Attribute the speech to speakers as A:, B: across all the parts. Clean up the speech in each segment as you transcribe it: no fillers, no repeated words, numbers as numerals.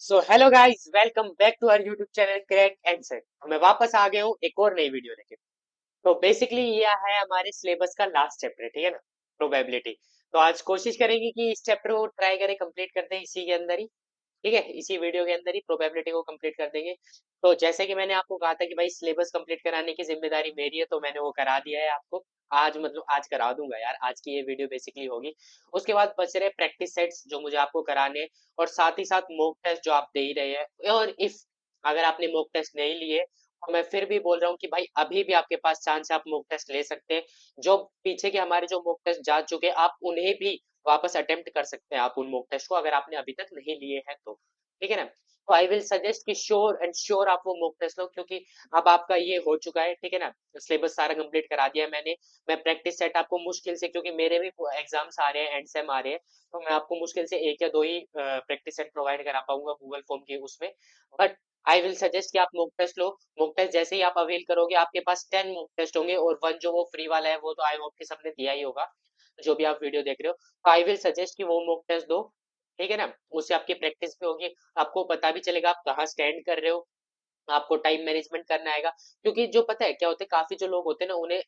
A: So hello guys, welcome back to our YouTube channel crack answer. मैं वापस आ गया हूँ एक और नई वीडियो लेके। तो बेसिकली ये है हमारे सिलेबस का लास्ट चैप्टर, ठीक है ना, प्रोबेबिलिटी। तो आज कोशिश करेंगे कि इस चैप्टर को ट्राई करें, कंप्लीट करते हैं इसी के अंदर ही। ठीक है, इसी वीडियो के अंदर ही प्रोबेबिलिटी को कंप्लीट कर देंगे। तो जैसे कि मैंने आपको कहा था कि भाई सिलेबस कंप्लीट कराने की जिम्मेदारी मेरी है, तो मैंने वो करा दिया है आपको। आज मतलब आज करा दूंगा यार, आज की ये वीडियो बेसिकली होगी। उसके बाद बच रहे प्रैक्टिस सेट्स जो मुझे आपको कराने हैं, और साथ ही साथ मॉक टेस्ट जो आप दे ही रहे हैं। और इफ अगर आपने मॉक टेस्ट नहीं लिए, तो मैं फिर भी बोल रहा हूँ कि भाई अभी भी आपके पास चांस है, आप मॉक टेस्ट ले सकते हैं। जो पीछे के हमारे जो मॉक टेस्ट जा चुके हैं, आप उन्हें भी वापस अटेम्प्ट कर सकते हैं, आप उन मॉक टेस्ट को, अगर आपने अभी तक नहीं लिए हैं तो। ठीक है ना। तो आई विल सजेस्ट कि श्योर एंड श्योर आप वो मॉक टेस्ट लो, क्योंकि अब आपका ये हो चुका है, ठीक है ना। सिलेबस सारा कंप्लीट करा दिया है मैंने। मैं प्रैक्टिस सेट आपको मुश्किल से, क्योंकि मेरे भी एग्जाम्स आ रहे हैं, एंड सेम आ रहे हैं, तो मैं आपको मुश्किल से एक या दो ही प्रैक्टिस सेट प्रोवाइड करा पाऊंगा गूगल फॉर्म के उसमें। बट आई विल सजेस्ट कि आप मॉक टेस्ट लो। मॉक टेस्ट जैसे ही आप अवेल करोगे, आपके पास 10 मॉक टेस्ट होंगे, और वन जो वो फ्री वाला है, वो तो आई होप कि सबने दिया ही होगा, जो भी आप वीडियो देख रहे हो। तो आई विल सजेस्ट कि वो मॉक टेस्ट दो। ठीक है ना। उससे आपकी प्रैक्टिस भी होगी, आपको पता भी चलेगा आप कहाँ स्टैंड कर रहे हो, आपको टाइम मैनेजमेंट करना आएगा। क्योंकि जो पता है क्या होते हैं, काफी जो लोग होते हैं ना, उन्हें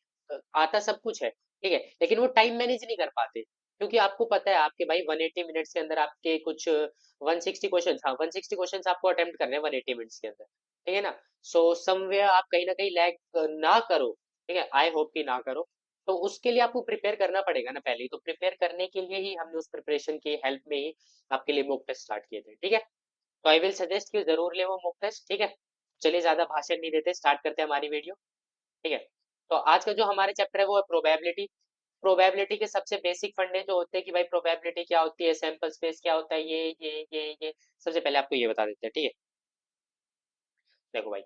A: आता सब कुछ है, ठीक है, लेकिन वो टाइम मैनेज नहीं कर पाते। क्योंकि आपको पता है आपके भाई 180 मिनट्स के अंदर आपके कुछ 160 क्वेश्चन, हाँ 160 क्वेश्चन आपको अटेम्प्ट करने हैं 180 मिनट्स के अंदर। ठीक है ना। सो समवेयर आप कहीं ना कहीं लैग ना करो। ठीक है, आई होप कि ना करो। तो उसके लिए आपको प्रिपेयर करना पड़ेगा ना पहले ही। तो प्रिपेयर करने के लिए ही हमने उस प्रिपरेशन की हेल्प में ही आपके लिए मॉक टेस्ट स्टार्ट किए थे। ठीक है। तो आई विल सजेस्ट कि जरूर ले वो मॉक टेस्ट। ठीक है। चलिए ज्यादा भाषण नहीं देते, स्टार्ट करते हैं हमारी वीडियो। ठीक है। तो आज का जो हमारे चैप्टर है वो है प्रोबेबिलिटी। प्रोबेबिलिटी के सबसे बेसिक फंडे जो होते हैं कि भाई प्रोबेबिलिटी क्या होती है, सैंपल स्पेस क्या होता है, ये सबसे पहले आपको ये बता देते हैं। ठीक है। देखो भाई,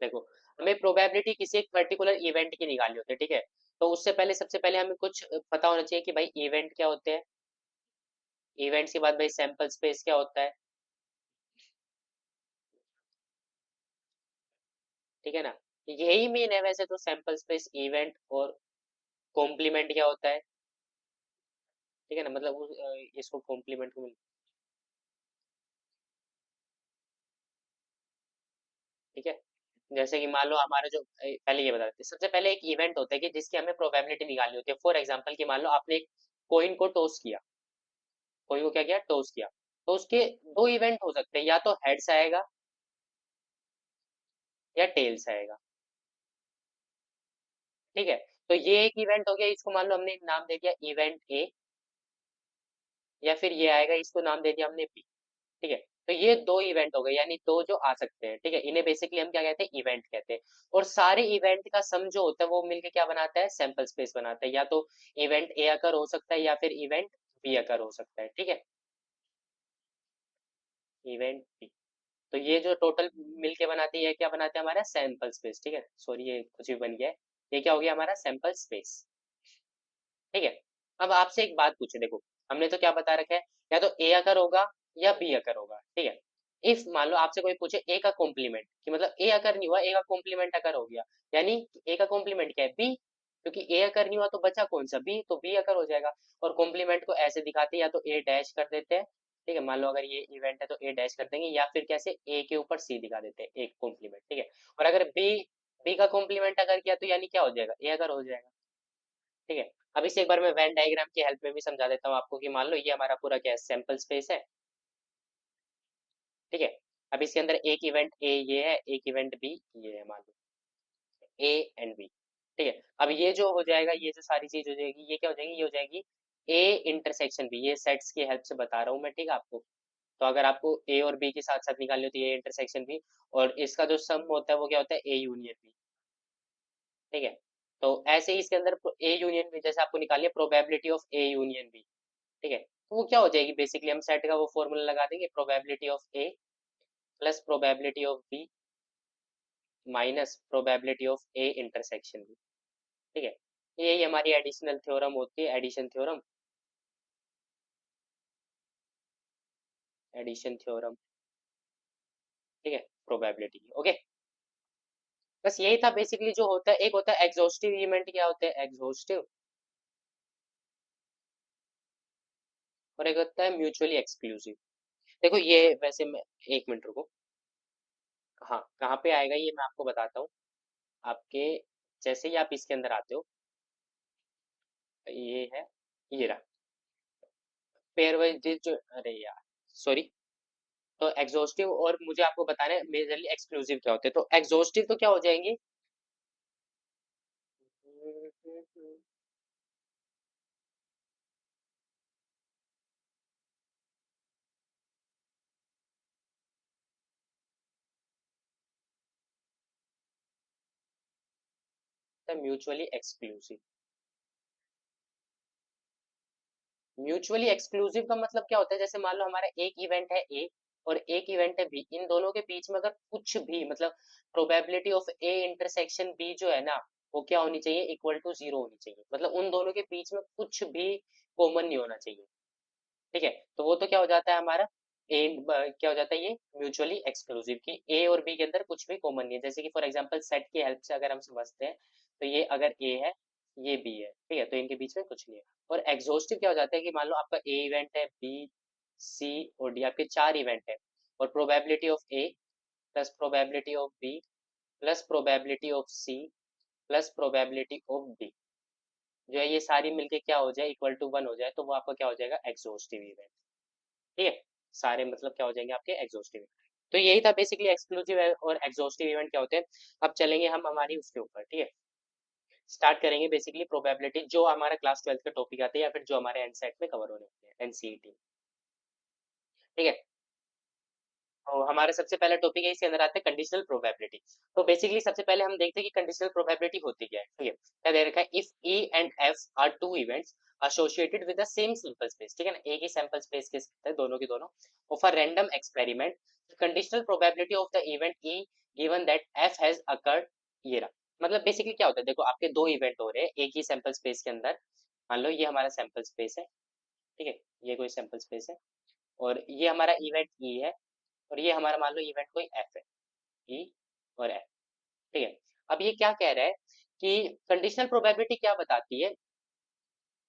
A: देखो, हमें प्रोबेबिलिटी किसी एक पर्टिकुलर इवेंट की निकालनी होती है। ठीक है। तो उससे पहले सबसे पहले हमें कुछ पता होना चाहिए कि भाई इवेंट क्या होते हैं। इवेंट्स के बाद भाई सैंपल स्पेस क्या होता है। ठीक है ना। यही मेन है वैसे तो, सैंपल स्पेस, इवेंट और कॉम्प्लीमेंट क्या होता है। ठीक है ना, मतलब इसको कॉम्प्लीमेंट को ठीक है। जैसे कि मान लो हमारा जो पहले ये बता देते हैं, सबसे पहले एक इवेंट होता है कि जिसकी हमें प्रोबेबिलिटी निकालनी होती है। फॉर एग्जांपल कि मान लो आपने एक कोइन को टॉस किया, कोइन को क्या किया, टॉस किया। तो उसके दो इवेंट हो सकते हैं, या तो हेड्स आएगा या टेल्स आएगा। ठीक है। तो ये एक इवेंट हो गया, इसको मान लो हमने नाम दे दिया इवेंट ए, या फिर ये आएगा, इसको नाम दे दिया हमने बी। ठीक है। तो ये दो इवेंट हो गए, यानी दो जो आ सकते हैं। ठीक है, इन्हें बेसिकली हम क्या कहते हैं, इवेंट कहते हैं। और सारे इवेंट का सम जो होता है वो मिलके क्या बनाता है, सैंपल स्पेस बनाता है। या तो इवेंट ए अकर हो सकता है, या फिर इवेंट बी अकर हो सकता है। ठीक है, इवेंट बी। तो ये जो टोटल मिलके बनाते हैं, ये क्या बनाते हैं, हमारा सैंपल स्पेस। ठीक है, सॉरी ये कुछ भी बन गया है। ये क्या हो गया, हमारा सैंपल स्पेस। ठीक है। अब आपसे एक बात पूछे, देखो, हमने तो क्या बता रखा है, या तो ए अकर होगा या बी अकर होगा। ठीक है। इफ मान लो आपसे कोई पूछे ए का कॉम्प्लीमेंट, कि मतलब ए अकर नहीं हुआ, ए का कॉम्प्लीमेंट अकर हो गया, यानी ए का कॉम्प्लीमेंट क्या है, बी। क्योंकि ए अकर नहीं हुआ तो बचा कौन सा, बी, तो बी अकर हो जाएगा। और कॉम्प्लीमेंट को ऐसे दिखाते हैं, या तो ए डैश कर देते हैं। ठीक है, मान लो अगर ये इवेंट है तो ए डैश कर देंगे, या फिर कैसे, ए के ऊपर सी दिखा देते हैं, एक कॉम्प्लीमेंट। ठीक है। और अगर बी, बी का कॉम्प्लीमेंट अगर किया तो यानी क्या हो जाएगा, ए अगर हो जाएगा। ठीक है। अब इसे एक बार मैं वेन डायग्राम की हेल्प में भी समझा देता हूँ आपको, कि मान लो ये हमारा पूरा क्या है, सैंपल स्पेस है। ठीक है। अब इसके अंदर एक इवेंट ए ये है, एक इवेंट बी ये है, मान लो ए एंड बी। ठीक है। अब ये जो हो जाएगा, ये जो सारी चीज हो जाएगी, ये क्या हो जाएगी, ये हो जाएगी ए इंटरसेक्शन बी। ये सेट्स की हेल्प से बता रहा हूँ मैं, ठीक है आपको। तो अगर आपको ए और बी के साथ साथ निकालनी होती है, ए इंटरसेक्शन बी, और इसका जो सम होता है वो क्या होता है, ए यूनियन बी। ठीक है। तो ऐसे ही इसके अंदर ए यूनियन बी, जैसे आपको निकालिए probability of A union B. ठीक है, तो वो क्या हो जाएगी, बेसिकली हम सेट का वो फॉर्मूला लगा देंगे, probability of A plus probability of B minus probability of A intersection B. ठीक है, यही हमारी एडिशनल थ्योरम होती है, एडिशन थ्योरम, एडिशन थ्योरम। ठीक है, प्रोबेबिलिटी की, ओके। बस यही था बेसिकली जो होता है। एक होता है एग्जॉस्टिव, इवेंट क्या होते हैं, एग्जॉस्टिव और एक होता है म्यूचुअली एक्सक्लूसिव। देखो ये वैसे मैं, एक मिनट रुको। हाँ, कहाँ पे आएगा ये मैं आपको बताता हूँ। आपके जैसे ही आप इसके अंदर आते हो, ये है, ये रहा पेयर वाइज जो, अरे यार सॉरी। तो एग्जॉस्टिव और मुझे आपको बताना है मेजरली एक्सक्लूसिव क्या होते हैं। तो एग्जॉस्टिव तो क्या हो जाएंगे, म्यूचुअली एक्सक्लूसिव। म्यूचुअली एक्सक्लूसिव का मतलब क्या होता है, जैसे मान लो हमारा एक इवेंट है ए और एक इवेंट है बी, इन दोनों के बीच में अगर कुछ भी मतलब probability of A intersection B जो है ना, वो क्या होनी चाहिए, इक्वल टू जीरो होनी चाहिए। मतलब उन दोनों के बीच में कुछ भी कॉमन नहीं होना चाहिए। ठीक है, तो वो तो क्या हो जाता है हमारा ए, क्या हो जाता है ये म्यूचुअली एक्सक्लूसिव की ए और बी के अंदर कुछ भी कॉमन नहीं है। जैसे कि फॉर एग्जांपल सेट की हेल्प से अगर हम समझते हैं, तो ये अगर ए है, ये बी है, ठीक है, तो इनके बीच में कुछ नहीं है। और एग्जॉस्टिव क्या हो जाता है कि मान लो आपका ए इवेंट है, बी सी और डी, आपके चार इवेंट है, और probability of A plus probability of B plus probability of C plus probability of D, जो है ये सारी मिलके क्या हो जाए, इक्वल टू वन हो जाए, तो वो आपका क्या हो जाएगा, एग्जॉस्टिव इवेंट। ठीक है, सारे मतलब क्या हो जाएंगे आपके एग्जॉस्टिव। तो यही था बेसिकली एक्सक्लूसिव और एग्जॉस्टिव इवेंट क्या होते हैं। अब चलेंगे हम हमारी उसके ऊपर, ठीक है। स्टार्ट करेंगे बेसिकली प्रोबेबिलिटी, जो हमारा क्लास 12 का टॉपिक आता है या फिर जो हमारे एनसेट में कवर होने होते हैं, एनसीईटी। ठीक है, तो हमारा सबसे पहला टॉपिक है, इसके अंदर आता है कंडीशनल प्रोबेबिलिटी। तो बेसिकली सबसे पहले हम देखते हैं कि कंडीशनल प्रोबेबिलिटी होती क्या है। ठीक है, क्या दे रखा है, if E and F are two events associated with the same sample space, ठीक है ना, एक ही सैंपल स्पेस के साथ है दोनों के दोनों, of a random experiment, the conditional probability of the event E given that F has occurred, ये रहा। मतलब बेसिकली क्या होता है, देखो आपके दो इवेंट हो रहे हैं एक ही सैंपल स्पेस के अंदर। मान लो ये हमारा सैंपल स्पेस है, ठीक है, ये कोई सैंपल स्पेस है, और ये हमारा इवेंट ई है, और ये हमारा मान लो इवेंट कोई एफ है, ई और एफ। ठीक है, अब ये क्या कह रहा है कि कंडीशनल प्रोबेबिलिटी क्या बताती है,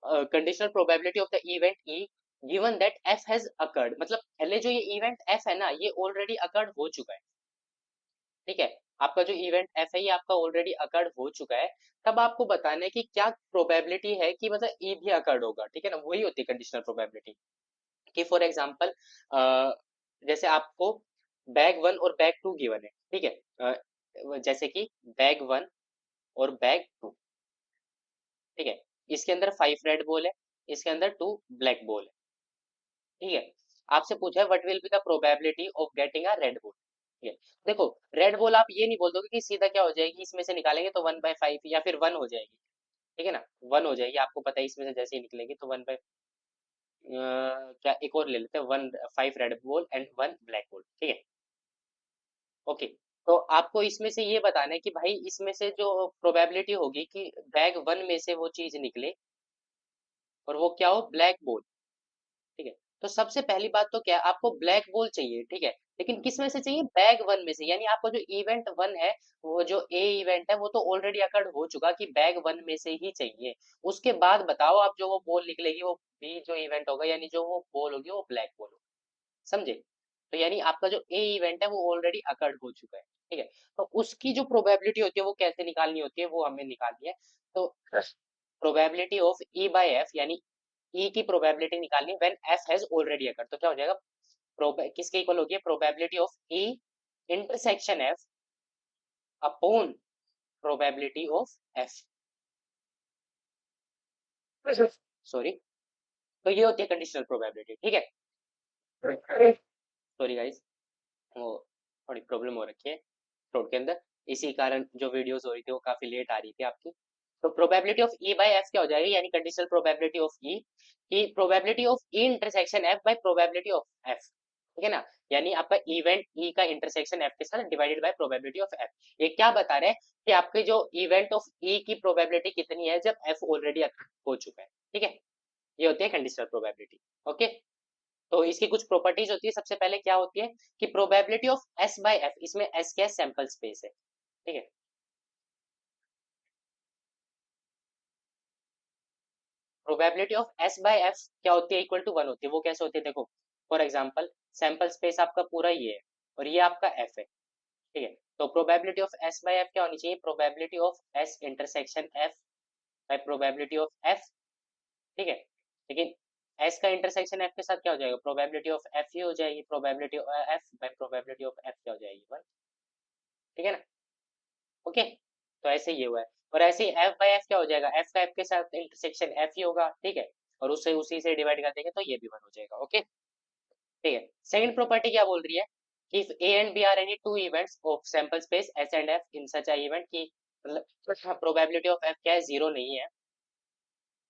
A: conditional probability of the event E given that F has occurred, मतलब पहले जो ये इवेंट एफ है ना, ये ऑलरेडी अकर्ड हो चुका है। ठीक है, आपका जो इवेंट एफ है ये आपका ऑलरेडी अकर्ड हो चुका है। तब आपको बताना है कि क्या प्रोबेबिलिटी है कि मतलब ई भी अकर्ड होगा। ठीक है ना, वही होती है कंडीशनल प्रोबेबिलिटी। कि फॉर एग्जांपल जैसे आपको बैग वन और बैग टू गिवन है, ठीक है, जैसे कि बैग वन और बैग टू, ठीक है, इसके अंदर 5 रेड बॉल है, इसके अंदर 2 ब्लैक बॉल है। ठीक है, आपसे पूछा है what will be the probability of getting a red ball. ठीक है, देखो रेड बॉल आप ये नहीं बोल दोगे कि सीधा क्या हो जाएगी, इसमें से निकालेंगे तो 1/5 या फिर 1 हो जाएगी। ठीक है ना, 1 हो जाएगी, आपको पता है इसमें से जैसे ही निकलेगी तो 1 बाई, क्या एक और ले लेते हैं, 5 red ball and 1 black ball. ठीक है, ओके। तो आपको इसमें से ये बताना है कि भाई इसमें से जो प्रोबेबिलिटी होगी कि बैग वन में से वो चीज निकले और वो क्या हो, ब्लैक बॉल। ठीक है, तो सबसे पहली बात तो क्या है, आपको ब्लैक बॉल चाहिए। ठीक है, लेकिन किस में से चाहिए, बैग वन में से, यानी आपका जो इवेंट वन है, वो जो ए इवेंट है वो तो ऑलरेडी अकर्ड हो चुका, कि बैग वन में से ही चाहिए। उसके बाद बताओ आप जो वो बॉल निकलेगी वो बी जो इवेंट होगा, यानी जो वो बॉल होगी वो ब्लैक बॉल होगी। समझे, तो यानी आपका जो ए इवेंट है वो ऑलरेडी अकर्ड हो चुका है। ठीक है, तो उसकी जो प्रोबेबिलिटी होती है वो कैसे निकालनी होती है, वो हमें निकालनी है। तो probability of E bye F, यानी ई की प्रोबेबिलिटी निकालनी है when F has already occurred, तो क्या हो जाएगा, किसके इक्वल होगी, probability of E intersection F upon probability of F, sorry. तो ये होती है कंडीशनल प्रोबेबिलिटी। ठीक है, सॉरी गाइस, वो थोड़ी प्रॉब्लम हो रखी है थ्रोट के अंदर, इसी कारण जो वीडियोस हो रही थी वो काफी लेट आ रही थी आपकी। तो probability of E bye F क्या हो जाएगी, यानी कंडीशनल प्रोबेबिलिटी ऑफ ई की probability of E intersection F by probability of F. ठीक है ना, यानी आपका इवेंट ई का इंटरसेक्शन एफ के साथ divided by probability of F. ये क्या बता रहे हैं कि आपके जो इवेंट ऑफ ई की प्रोबेबिलिटी कितनी है जब एफ ऑलरेडी हो चुका है। ठीक है, ये होती है कंडीशनल प्रोबेबिलिटी। ओके, तो इसकी कुछ प्रॉपर्टीज होती है। सबसे पहले क्या होती है कि probability of S by F, इसमें एस क्या है, सैंपल स्पेस है। ठीक है, probability of S by F क्या होती है, इक्वल टू 1 होती है। वो कैसे होती है, देखो फॉर एग्जांपल सैंपल स्पेस आपका पूरा ये है और ये आपका एफ है, ठीक है। तो probability of S by F क्या होनी चाहिए, probability of S intersection F by probability of F, ठीक है। लेकिन एस का इंटरसेक्शन एफ के साथ क्या हो जाएगा, प्रोबेबिलिटी ऑफ एफ ही हो जाएगी, probability of F by probability of F क्या हो जाएगी, 1, ठीक है ना। ओके, तो ऐसे ये हुआ है। और ऐसे ही एफ बाय एफ क्या हो जाएगा, एफ का एफ के साथ इंटरसेक्शन एफ ही होगा, ठीक है। और उससे उसी से डिवाइड कर देंगे तो ये भी 1 हो जाएगा। ओके, ठीक है। सेकंड प्रॉपर्टी क्या बोल रही है कि if A and B are any two events of sample space S and F in such a event की, मतलब प्रोबेबिलिटी ऑफ एफ क्या है, 0 नहीं है,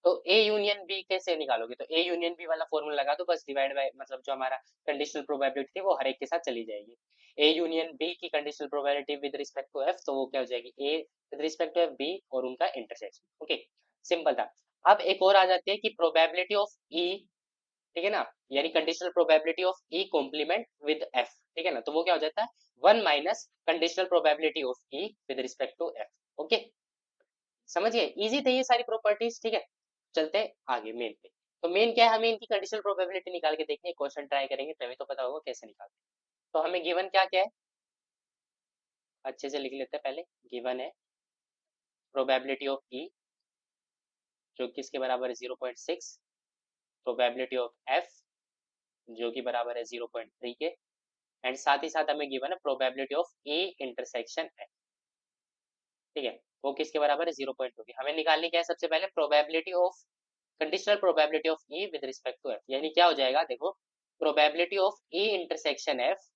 A: तो ए यूनियन बी कैसे निकालोगे, तो ए यूनियन बी वाला फॉर्मूला लगा दो बस, डिवाइड बाय मतलब जो हमारा कंडीशनल प्रोबेबिलिटी थी वो हर एक के साथ चली जाएगी। ए यूनियन बी की conditional probability with respect to F, तो वो क्या हो जाएगी, A with respect to F B और उनका इंटरसेक्शन। ओके, सिंपल था। अब एक और आ जाती है कि प्रोबेबिलिटी ऑफ ई, ठीक है ना, यानी conditional probability of E complement with F, ठीक है ना, तो वो क्या हो जाता है 1 minus conditional probability of E with respect to F. Okay, समझिए इजी थे ये सारी प्रॉपर्टीज, ठीक है। चलते हैं आगे मेन पे। तो मेन क्या है, हमें इनकी कंडीशनल प्रोबेबिलिटी निकाल के देखनी है, क्वेश्चन ट्राई करेंगे तभी तो पता होगा कैसे निकालते हैं। तो हमें गिवन क्या क्या है, अच्छे से लिख लेते हैं पहले। गिवन है प्रोबेबिलिटी ऑफ ई जो कि इसके बराबर है 0.6, प्रोबेबिलिटी ऑफ एफ जो कि बराबर है 0.3 के, एंड साथ ही साथ हमें गिवन है probability of A intersection F, ठीक है, वो किसके बराबर है 0.2 की। हमें निकालनी क्या है, सबसे पहले probability of conditional probability of E with respect to F, यानी क्या हो जाएगा, देखो probability of E intersection F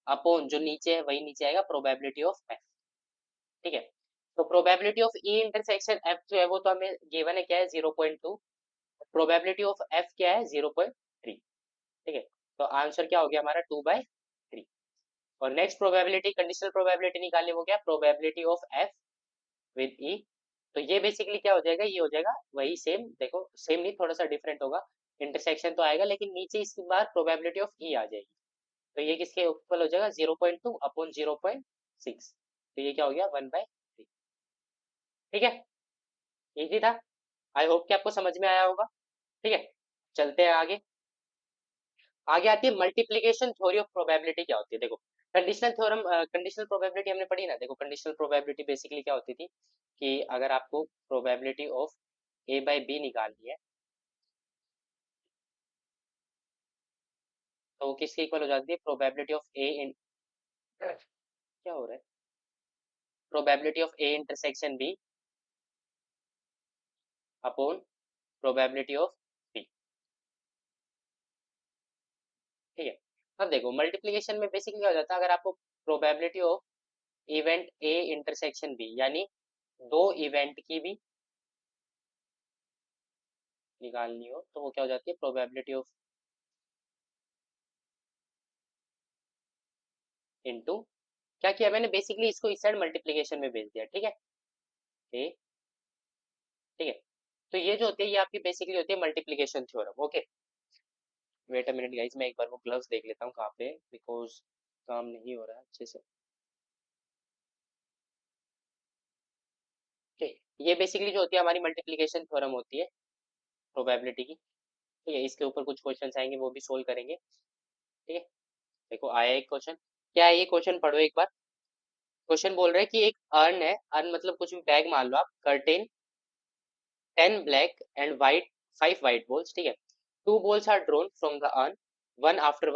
A: upon जो नीचे है वही नीचे आएगा प्रोबेबिलिटी ऑफ एफ, ठीक है। तो probability of E intersection F जो है वो तो हमें गिवन है क्या है 0.2, प्रोबेबिलिटी ऑफ एफ क्या है 0.3, ठीक है। तो आंसर क्या हो गया हमारा 2/3। और नेक्स्ट प्रोबेबिलिटी कंडीशनल प्रोबेबिलिटी निकालनी, वो क्या प्रोबेबिलिटी ऑफ एफ विद ई, तो ये बेसिकली क्या हो जाएगा, ये हो जाएगा वही सेम, देखो सेम नहीं थोड़ा सा डिफरेंट होगा, इंटरसेक्शन तो आएगा लेकिन नीचे इसके बाद प्रोबेबिलिटी ऑफ ई आ जाएगी, तो ये किसके इक्वल हो जाएगा 0.2 अपॉन 0.6, तो ये क्या हो गया 1/3, ठीक है। इजी था, आई होप कि आपको समझ में आया होगा, ठीक है। चलते हैं आगे। आगे आती है मल्टीप्लीकेशन थ्योरी ऑफ प्रोबेबिलिटी क्या होती है, देखो कंडीशनल थ्योरम, कंडीशनल प्रोबेबिलिटी हमने पढ़ी ना, देखो कंडीशनल प्रोबेबिलिटी बेसिकली क्या होती थी कि अगर आपको probability of A by B निकालनी है तो वो किसके इक्वल हो जाती है, प्रोबेबिलिटी ऑफ ए इन, क्या हो रहा है, probability of A intersection B upon probability of B, ठीक है। अब देखो मल्टीप्लिकेशन में बेसिकली क्या हो जाता है, अगर आपको probability of event A intersection B यानी दो इवेंट की भी निकालनी हो तो वो क्या हो जाती है प्रोबेबिलिटी ऑफ इनटू, क्या किया मैंने बेसिकली इसको इस साइड मल्टीप्लिकेशन में भेज दिया, ठीक है, ए, ठीक है। तो ये जो होती है ये आपकी बेसिकली होती है multiplication theorem. Okay, wait a minute guys, मैं एक बार वो ग्लव्स देख लेता हूँ कहाँ पे, बिकॉज काम नहीं हो रहा है अच्छे से। ओके, ये बेसिकली जो होती है हमारी मल्टीप्लिकेशन थ्योरम होती है प्रोबेबिलिटी की, ठीक है। इसके ऊपर कुछ क्वेश्चंस आएंगे वो भी सोल्व करेंगे, ठीक है। देखो आया एक क्वेश्चन, क्या है ये क्वेश्चन पढ़ो एक बार। क्वेश्चन बोल रहा है कि एक अर्न है, अर्न मतलब कुछ भी बैग मान लो आप, curtain 10 black and white 5 white balls, ठीक है। Two balls are drawn from the urn, one after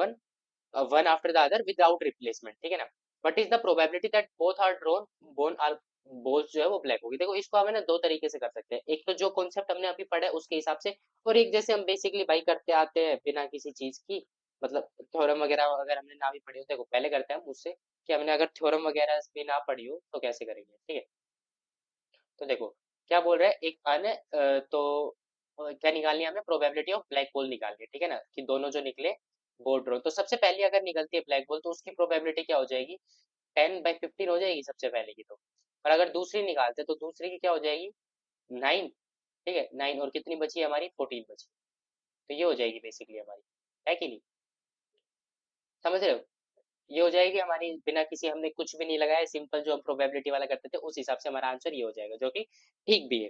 A: the other without replacement, ठीक है ना। What is the probability that both are drawn, bone are balls जो है वो ब्लैक होगी। देखो इसको हमें ना दो तरीके से कर सकते हैं, एक तो जो कॉन्सेप्ट हमने अभी पढ़ा है उसके हिसाब से, और एक जैसे हम बेसिकली भाई करते आते हैं बिना किसी चीज की, मतलब थ्योरम वगैरह अगर हमने ना भी पढ़ी हो, देखो पहले करते हैं हम उससे कि हमने अगर थ्योरम वगैरह भी ना पढ़ी हो तो कैसे करेंगे, ठीक है। तो देखो क्या बोल रहा है, एक अन है तो क्या निकालनी है हमें, प्रोबेबिलिटी ऑफ ब्लैक होल निकालनी है, ठीक है ना, कि दोनों जो निकले बोर्ड ड्रॉ, तो सबसे पहले अगर निकलती है ब्लैक होल तो उसकी प्रोबेबिलिटी क्या हो जाएगी, 10/15 हो जाएगी सबसे पहले की तो। और अगर दूसरी निकालते तो दूसरी की क्या हो जाएगी 9, ठीक है 9, और कितनी बची हमारी 14 बची, तो ये हो जाएगी बेसिकली हमारी, है कि नहीं, समझ रहे हो। ये हो जाएगी हमारी बिना किसी हमने कुछ भी नहीं लगाया, सिंपल जो हम प्रोबेबिलिटी वाला करते थे उस हिसाब से हमारा आंसर ये हो जाएगा, जो कि ठीक भी है,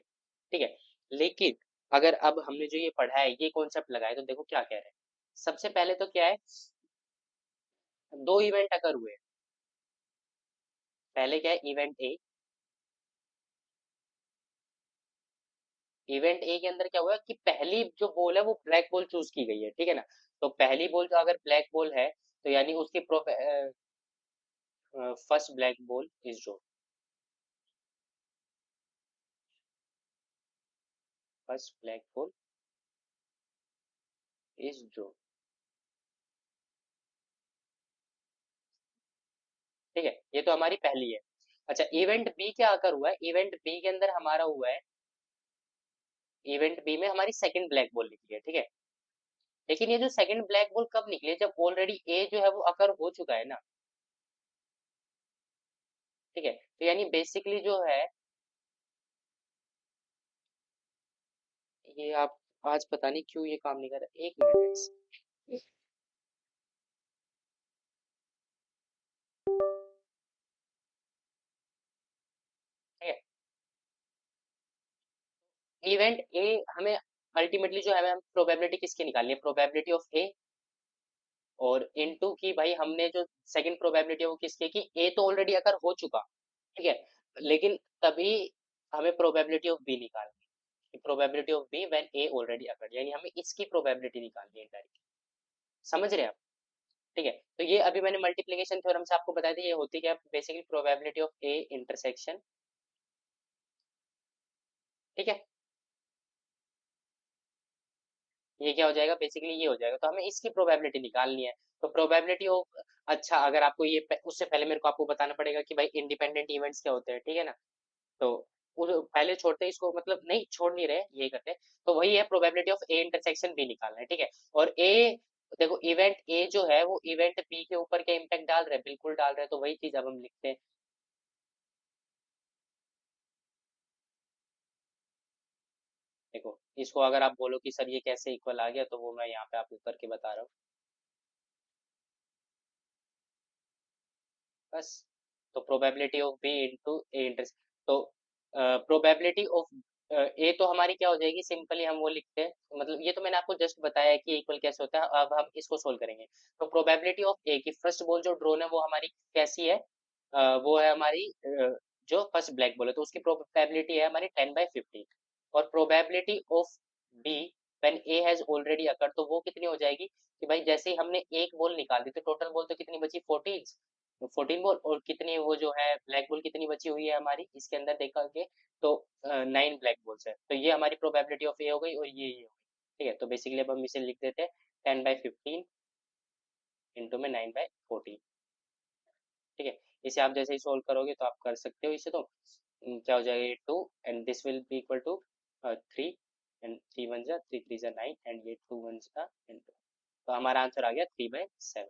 A: ठीक है। लेकिन अगर अब हमने जो ये पढ़ा है ये कॉन्सेप्ट लगाया तो देखो क्या कह रहे हैं। सबसे पहले तो क्या है, दो इवेंट अगर हुए। पहले क्या है, इवेंट ए। इवेंट ए के अंदर क्या हुआ कि पहली जो बॉल है वो ब्लैक बॉल चूज की गई है, ठीक है ना। तो पहली बॉल जो अगर ब्लैक बॉल है तो यानी उसकी first black ball is draw. First black ball is draw, ठीक है, ये तो हमारी पहली है। अच्छा, इवेंट बी क्या आकर हुआ है, इवेंट बी के अंदर हमारा हुआ है, इवेंट बी में हमारी सेकंड ब्लैक बॉल निकली है, ठीक है। लेकिन ये जो सेकंड ब्लैक बॉल कब निकली है, जब ऑलरेडी ए जो है वो अकर हो चुका है ना, ठीक है। तो यानी बेसिकली जो है, ये आप आज पता नहीं क्यों ये काम नहीं कर रहा, एक मिनट guys। ठीक है, इवेंट ए हमें अल्टीमेटली जो है, हमें प्रोबेबिलिटी किसकी निकालनी है, प्रोबेबिलिटी ऑफ ए। और इनटू की भाई हमने जो सेकंड प्रोबेबिलिटी है वो किसकी है कि ए तो ऑलरेडी अगर हो चुका, ठीक है। लेकिन तभी हमें प्रोबेबिलिटी ऑफ बी निकालनी है, probability of B when A already occurred, यानी हमें इसकी प्रोबेबिलिटी निकालनी है डायरेक्ट। समझ रहे हैं आप? ठीक है। तो ये अभी मैंने मल्टीप्लिकेशन थ्योरम से आपको बताया था, ये होती क्या है, basically probability of A intersection, ठीक है। ये क्या हो जाएगा, बेसिकली ये हो जाएगा, तो हमें इसकी प्रोबेबिलिटी निकालनी है। तो प्रोबेबिलिटी ऑफ, अच्छा अगर आपको ये उससे पहले मेरे को आपको बताना पड़ेगा कि भाई इंडिपेंडेंट इवेंट्स क्या होते हैं, ठीक है ना। तो पहले छोड़ते हैं इसको, मतलब नहीं छोड़ नहीं रहे, यही करते हैं। तो वही है, probability of A intersection B निकालना है, ठीक है। और ए, देखो इवेंट ए जो है वो इवेंट बी के ऊपर क्या इम्पैक्ट डाल रहा है, बिल्कुल डाल रहा है, तो वही चीज अब हम लिखते हैं। देखो इसको अगर आप बोलो कि सर ये कैसे इक्वल आ गया, तो वो मैं यहाँ पे आपको करके बता रहा हूँ बस। तो probability of B into A intersection, तो प्रोबेबिलिटी ऑफ ए तो हमारी क्या हो जाएगी, सिंपली हम वो लिखते हैं, मतलब ये तो मैंने आपको जस्ट बताया है कि इक्वल कैसे होता है, अब हम इसको सोल्व करेंगे। तो प्रोबेबिलिटी ऑफ ए की फर्स्ट बॉल जो ड्रोन है वो हमारी कैसी है, वो है हमारी जो फर्स्ट ब्लैक बॉल है, तो उसकी प्रोबेबिलिटी है हमारी 10/15। और probability of B when A has already occurred, तो वो कितनी हो जाएगी कि भाई जैसे ही हमने एक बॉल निकाल दी तो टोटल बॉल तो कितनी बची, 14। तो 14 बॉल, और कितनी वो जो है ब्लैक बॉल कितनी बची हुई है हमारी इसके अंदर देखा के, तो 9 ब्लैक बॉल्स है, तो ये हमारी प्रोबेबिलिटी ऑफ ए हो गई और ये हो गई, ठीक है। तो बेसिकली अब हम इसे लिख देते हैं 10/15 इंटू में 9/14, ठीक है। इसे आप जैसे ही सोल्व करोगे तो आप कर सकते हो इसे, तो क्या हो जाएगा, ये 2 and this will be equal to 3, and 3 one जा 3 3 जा 9 एंड ये 2 वन जा एंड 2, तो हमारा आंसर आ गया 3/7।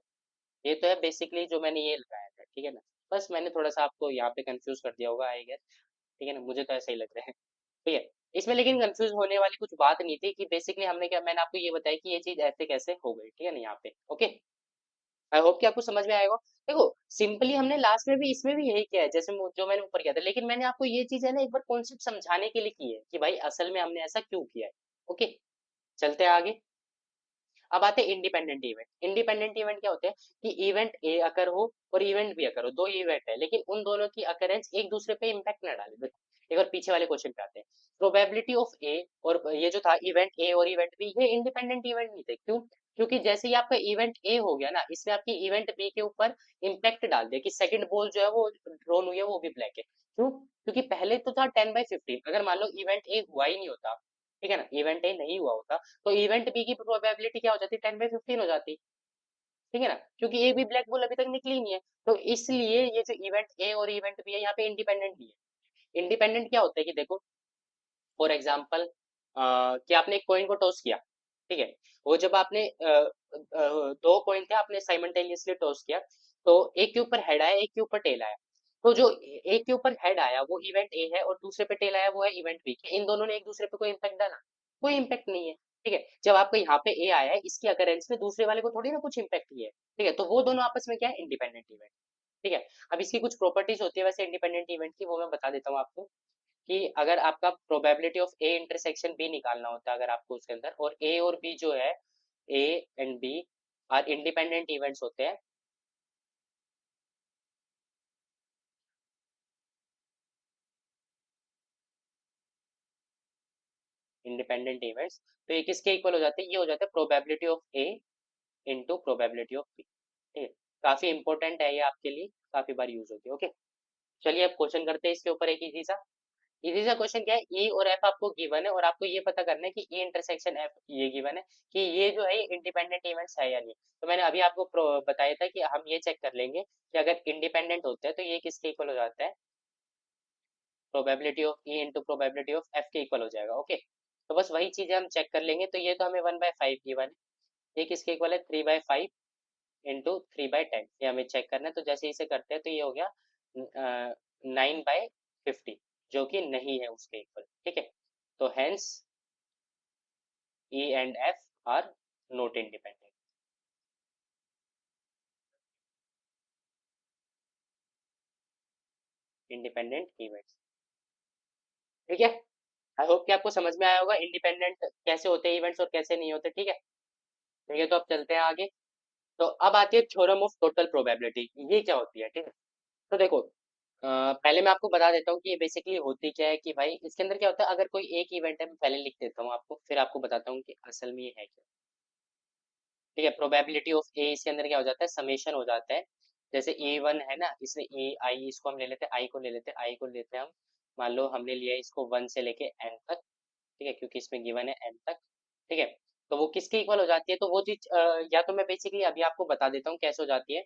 A: ये तो है बेसिकली जो मैंने ये लगाया था, ठीक है ना। बस मैंने थोड़ा सा आपको यहाँ पे कंफ्यूज कर दिया होगा आई गेस, ठीक है ना, मुझे तो ऐसा ही लग रहा है, ठीक है। इसमें लेकिन कंफ्यूज होने वाली कुछ बात नहीं थी कि बेसिकली हमने क्या, मैंने आपको ये बताया कि ये चीज ऐसे कैसे हो गई, ठीक है ना, यहाँ पे ओके। आई होप कि आपको समझ में आएगा। देखो सिंपली हमने लास्ट में भी इसमें भी यही किया है, जैसे जो मैंने ऊपर किया था, लेकिन मैंने आपको ये चीज है ना एक बार कॉन्सेप्ट समझाने के लिए की है कि भाई असल में हमने ऐसा क्यों किया है। ओके, चलते हैं आगे। अब आते हैं इंडिपेंडेंट इवेंट। इंडिपेंडेंट इवेंट क्या होते हैं कि इवेंट ए अकर हो और इवेंट बी अकर हो, दो इवेंट है लेकिन उन दोनों की अकरेंस एक दूसरे पे इम्पैक्ट ना डाले। देखो एक बार पीछे वाले क्वेश्चन पे आते हैं। प्रोबेबिलिटी ऑफ ए, और ये जो था इवेंट ए और इवेंट बी, ये इंडिपेंडेंट इवेंट नहीं थे, क्यों? क्योंकि जैसे ही आपका इवेंट ए हो गया ना, इसने आपकी इवेंट बी के ऊपर इम्पैक्ट डाल दिया कि सेकंड बॉल जो है वो ड्रॉन हुई है वो भी ब्लैक है। क्यों? क्योंकि पहले तो था 10/15, अगर मान लो इवेंट ए हुआ ही नहीं होता, ठीक है ना, इवेंट ए नहीं हुआ होता, तो इवेंट बी की प्रोबेबिलिटी क्या हो जाती, 10/15 हो जाती, ठीक है ना, क्योंकि ए भी ब्लैक बोल अभी तक निकली नहीं है। तो इसलिए ये जो इवेंट ए और इवेंट बी है यहाँ पे इंडिपेंडेंट भी है। इंडिपेंडेंट क्या होता है कि देखो फॉर एग्जाम्पल कि आपने एक कॉइन को टॉस किया, ठीक है। वो जब आपने दो कॉइन थे, आपने साइमल्टेनियसली टॉस किया, तो एक के ऊपर हेड आया एक के ऊपर टेल आया। तो जो एक के ऊपर हेड आया वो इवेंट ए है और दूसरे पे टेल आया वो है इवेंट बी। इन दोनों ने एक दूसरे पे कोई इम्पैक्ट डाला? कोई इम्पैक्ट नहीं है, ठीक है। जब आपको यहाँ पे ए आया है इसकी अकरेंस में दूसरे वाले को थोड़ी ना कुछ इम्पैक्ट ही है, ठीक है। तो वो दोनों आपस में क्या है, इंडिपेंडेंट इवेंट, ठीक है। अब इसकी कुछ प्रॉपर्टीज होती है वैसे इंडिपेंडेंट इवेंट की, वो मैं बता देता हूँ आपको। कि अगर आपका probability of A intersection B निकालना होता है अगर आपको उसके अंदर, और ए और बी जो है, A and B are independent events होते हैं, इंडिपेंडेंट इवेंट्स, तो ये किसके इक्वल हो जाते हैं, ये हो जाता है probability of A into probability of B. ठीक है, काफी इंपॉर्टेंट है ये आपके लिए, काफी बार यूज होती है। ओके, चलिए अब क्वेश्चन करते हैं इसके ऊपर एक इजी सा क्वेश्चन। क्या है, ई और एफ आपको गिवन है और आपको ये पता करना है कि ई इंटरसेक्शन एफ ये गिवन है कि ये जो है इंडिपेंडेंट इवेंट्स है या नहीं। तो मैंने अभी आपको बताया था कि हम ये चेक कर लेंगे कि अगर इंडिपेंडेंट होते हैं तो ये किसके इक्वल हो जाता है, probability of E into probability of F के इक्वल हो जाएगा। ओके, तो बस वही चीजें हम चेक कर लेंगे। तो ये तो हमें 1/5 गिवन है, ये किसके इक्वल है, 3/5 इंटू 3/10, ये हमें चेक करना है। तो जैसे इसे करते हैं तो ये हो गया 9/50, जो कि नहीं है उसके इक्वल। ठीक है, तो hence E and F are not independent, independent events. ठीक है, आई होप कि आपको समझ में आया होगा इंडिपेंडेंट कैसे होते हैं इवेंट्स और कैसे नहीं होते। ठीक है, ठीक है, तो अब चलते हैं आगे। तो अब आती है थ्योरम ऑफ टोटल प्रोबेबिलिटी, ये क्या होती है। ठीक है, तो देखो पहले मैं आपको बता देता हूँ कि ये बेसिकली होती क्या है। कि भाई इसके अंदर क्या होता है, अगर कोई एक इवेंट है, मैं पहले लिख देता हूँ आपको, फिर आपको बताता हूँ कि असल में ये है क्या। ठीक है, प्रोबेबिलिटी ऑफ ए, इसके अंदर क्या हो जाता है, समेशन हो जाता है। जैसे ए वन है ना, इसमें ए आई, इसको हम ले लेते हैं, आई को ले लेते हैं, आई को लेते हैं हम, मान लो हमने लिया है इसको 1 से लेके एन तक। ठीक है, क्योंकि इसमें गिवन है एन तक। ठीक है, तो वो किसके इक्वल हो जाती है, तो वो चीज या तो मैं बेसिकली अभी आपको बता देता हूँ कैसे हो जाती है।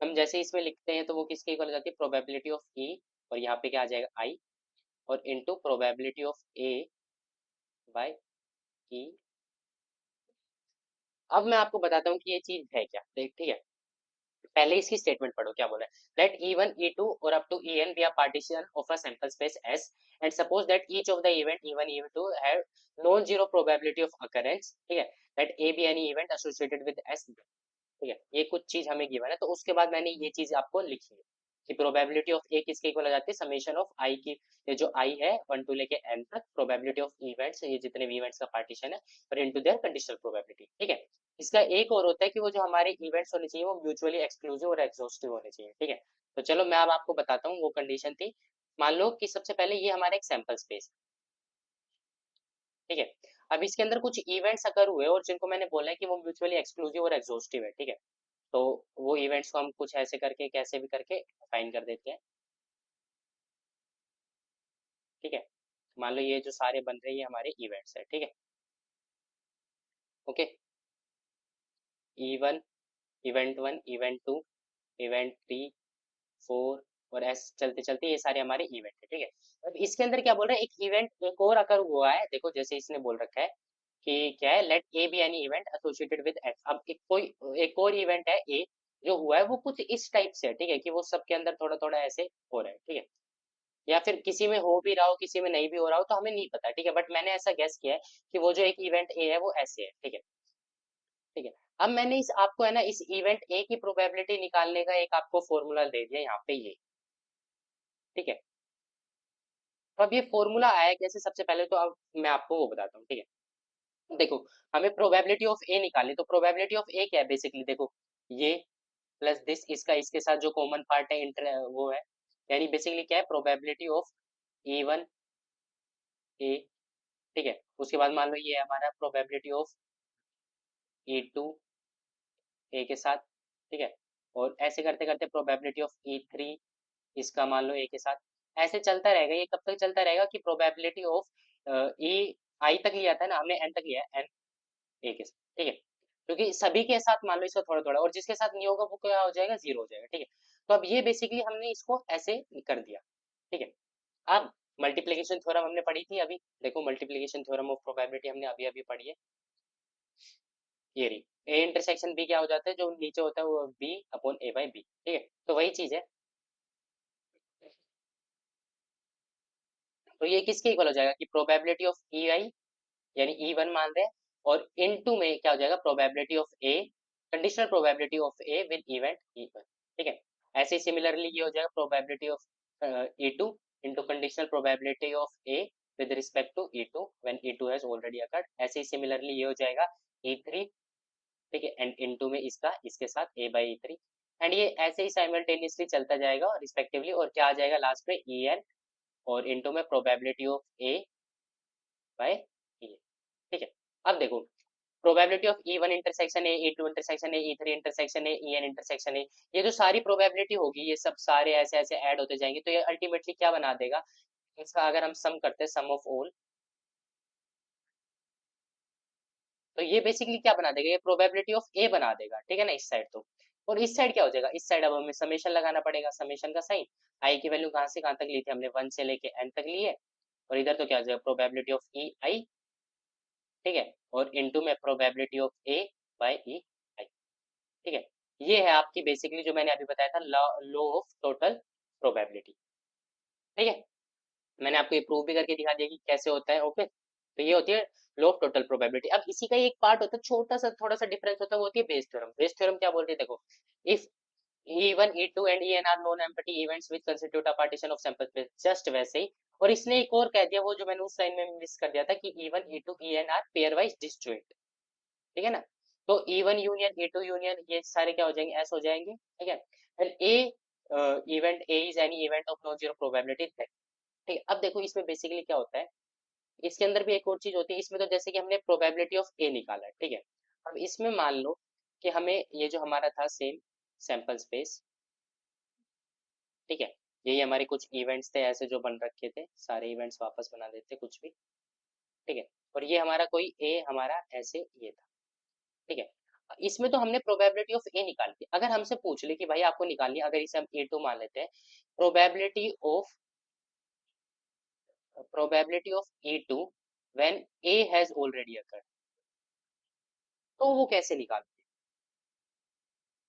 A: हम जैसे इसमें लिखते हैं तो वो किसके इक्वल हो जाती है, प्रोबेबिलिटी ऑफ ई, और यहाँ पे क्या आ जाएगा आई, और into probability of A by E. अब मैं आपको बताता हूँ कि ये चीज है क्या। ठीक है, पहले इसकी स्टेटमेंट पढ़ो क्या बोला है। लेट E1 E2 और up to En be a partition of a sample space S and suppose that each of the event E1 E2 have non-zero probability of occurrence। ठीक है, let A be any event associated with S। ठीक है, ये कुछ चीज हमें given है, तो उसके बाद मैंने ये चीज आपको लिखी है कि प्रोबेबिलिटी ऑफ ए किसके इक्वल हो जाती है, समेशन ऑफ आई की, ये जो आई है 1 टू लेके एन तक, प्रोबेबिलिटी ऑफ इवेंट्स, ये जितने भी इवेंट्स का पार्टीशन है, और इनटू देयर कंडीशनल प्रोबेबिलिटी। ठीक है, इसका एक और होता है कि वो जो हमारे इवेंट्स होने चाहिए वो म्यूचुअली एक्सक्लूसिव और एग्जॉस्टिव होने चाहिए। ठीक है, तो चलो मैं अब आपको बताता हूँ वो कंडीशन थी। मान लो कि सबसे पहले ये हमारा एक सैंपल स्पेस। ठीक है, अब इसके अंदर कुछ इवेंट्स अगर हुए और जिनको मैंने बोला है कि वो म्यूचुअली एक्सक्लूसिव और एग्जॉस्टिव है। ठीक है, तो वो इवेंट्स को हम कुछ ऐसे करके, कैसे भी करके फाइन कर देते हैं। ठीक है, मान लो ये जो सारे बन रहे हैं ये हमारे इवेंट्स है। ठीक है, ओके, इवेंट 1 इवेंट 2 इवेंट 3 4 और ऐसे चलते चलते ये सारे हमारे इवेंट है। ठीक है, अब इसके अंदर क्या बोल रहा है, एक इवेंट एक और अगर हुआ है, देखो जैसे इसने बोल रखा है कि क्या है, let A B any event associated with X. अब एक और इवेंट है ए जो हुआ है, वो कुछ इस टाइप से है। ठीक है, कि वो सबके अंदर थोड़ा थोड़ा ऐसे हो रहा है। ठीक है, या फिर किसी में हो भी रहा हो, किसी में नहीं भी हो रहा हो, तो हमें नहीं पता। ठीक है, बट मैंने ऐसा गेस किया है कि वो जो एक इवेंट ए है वो ऐसे है। ठीक है, ठीक है, अब मैंने इस आपको है ना इस इवेंट ए की प्रोबेबिलिटी निकालने का एक आपको फॉर्मूला दे दिया यहाँ पे ये। ठीक है, तो अब ये फॉर्मूला आया कैसे, सबसे पहले तो अब मैं आपको वो बताता हूँ। ठीक है, देखो हमें प्रोबेबिलिटी ऑफ ए निकालनी, तो प्रोबेबिलिटी ऑफ ए क्या है, बेसिकली देखो ये प्लस दिस, इसका इसके साथ जो कॉमन पार्ट है इंटर वो है, यानी बेसिकली क्या है, प्रोबेबिलिटी ऑफ E1 ए। ठीक है, उसके बाद मान लो ये है हमारा प्रोबेबिलिटी ऑफ E2 ए के साथ। ठीक है, और ऐसे करते करते प्रोबेबिलिटी ऑफ E3 इसका मान लो ए के साथ, ऐसे चलता रहेगा। ये कब तक चलता रहेगा कि प्रोबेबिलिटी ऑफ ई आई तक लिया था ना हमने, एन तक लिया है, एन ए के साथ। ठीक है, क्योंकि सभी के साथ मान लो इसका थोड़ा थोड़ा, और जिसके साथ नहीं होगा वो क्या हो जाएगा, जीरो हो जाएगा। ठीक है, तो अब ये बेसिकली हमने इसको ऐसे कर दिया। ठीक है, अब मल्टीप्लीकेशन थ्योरम हमने पढ़ी थी अभी, देखो मल्टीप्लीकेशन थ्योरम ऑफ प्रोबेबिलिटी हमने अभी अभी पढ़ी है, ये रही। ए इंटरसेक्शन बी क्या हो जाता है, जो नीचे होता है वो B upon A by B. ठीक है, तो वही चीज है। तो ये किसके इक्वल हो जाएगा कि प्रोबेबिलिटी ऑफ ई आई, यानी E1 मान रहे हैं, और इनटू में क्या हो जाएगा, probability of A, conditional probability of A with event E1। ठीक है, ऐसे ही सिमिलरली ये हो जाएगा probability of E2 into conditional probability of A with respect to E2 when E2 has already occurred। ऐसे ही सिमिलरली ये हो जाएगा E3, ठीक है, एंड इनटू में इसका इसके साथ A/E3, एंड ये ऐसे ही साइमल्टेनियसली चलता जाएगा रिस्पेक्टिवली, और क्या आ जाएगा लास्ट में En, और इनटू में प्रोबेबिलिटी ऑफ A/E, ठीक है। अब देखो probability of E1 intersection A, E2 intersection A, E3 intersection A, En intersection A, ये जो सारी प्रोबेबिलिटी होगी ये सब सारे ऐसे ऐसे ऐड होते जाएंगे, तो ये अल्टीमेटली क्या बना देगा, इसका अगर हम सम करते हैं सम ऑफ ऑल, तो ये बेसिकली क्या बना देगा, ये प्रोबेबिलिटी ऑफ ए बना देगा, ठीक है ना, इस साइड तो। और इस साइड क्या हो जाएगा, इस साइड अब हमें समेशन लगाना पड़ेगा, समेशन का साइन, आई की वैल्यू कहाँ से कहाँ तक ली थी हमने, 1 से लेके n तक ली है, और इधर तो क्या हो जाएगा प्रोबेबिलिटी ऑफ ई आई, ठीक है, और इनटू में probability of A by E I, ठीक है। ये है आपकी बेसिकली जो मैंने अभी बताया था लॉ ऑफ टोटल प्रोबेबिलिटी, ठीक है। मैंने आपको ये प्रूव भी करके दिखा दिया कि कैसे होता है, ओके। तो ये होती है लॉ ऑफ टोटल प्रोबेबिलिटी। अब इसी का ही एक पार्ट होता है, छोटा सा थोड़ा सा डिफरेंस होता है, वो होती है बेस थ्योरम। बेस थ्योरम क्या बोलती है, देखो, if E1, E2 and En are non-empty events which constitute a partition of sample space, just वैसे ही। और इसने एक और कह दिया, वो जो मैंने उस लाइन में मिस कर दिया था, कि E1, E2, En are pairwise disjoint, ठीक है ना। तो E1 यूनियन E2 यूनियन ये सारे क्या हो जाएंगे, ऐसे हो जाएंगे, ठीक है। And event A is any event of non zero probability, ठीक है। अब देखो इसमें बेसिकली क्या होता है, इसके अंदर भी एक और चीज होती है, इसमें तो जैसे कि हमने प्रोबेबिलिटी ऑफ ए निकाला है, ठीक है। अब इसमें मान लो कि हमें ये जो हमारा था सेम सैंपल स्पेस, ठीक है, यही हमारे कुछ इवेंट्स थे ऐसे जो बन रखे थे, सारे इवेंट्स वापस बना देते कुछ भी, ठीक है। और ये हमारा कोई ए हमारा ऐसे ये था, ठीक है। इसमें तो हमने प्रोबेबिलिटी ऑफ ए निकाल दी, अगर हमसे पूछ ले कि भाई आपको निकालनी है, अगर इसे हम ए टू मान लेते हैं, probability of A two when A has already occurred, तो वो कैसे निकाल,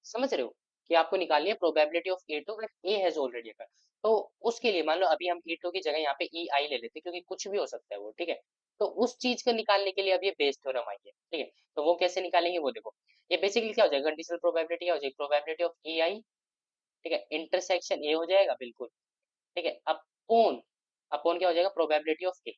A: समझ रहे हो, कि आपको निकालनी है probability of A two when A has already occurred. तो उसके लिए मान लो अभी हम ए टू की जगह यहाँ पे ई आई ले लेते हैं, क्योंकि कुछ भी हो सकता है वो, ठीक है। तो उस चीज को निकालने के लिए अब ये बेस थ्योरम आई है, ठीक है। तो वो कैसे निकालेंगे वो देखो, ये बेसिकली क्या हो जाएगा, कंडीशनल प्रोबेबिलिटी क्या हो जाएगी, प्रोबेबिलिटी ऑफ ई आई, ठीक है, इंटरसेक्शन ए हो जाएगा बिल्कुल, ठीक है, अपॉन, अपॉन क्या हो जाएगा प्रोबेबिलिटी ऑफ ए,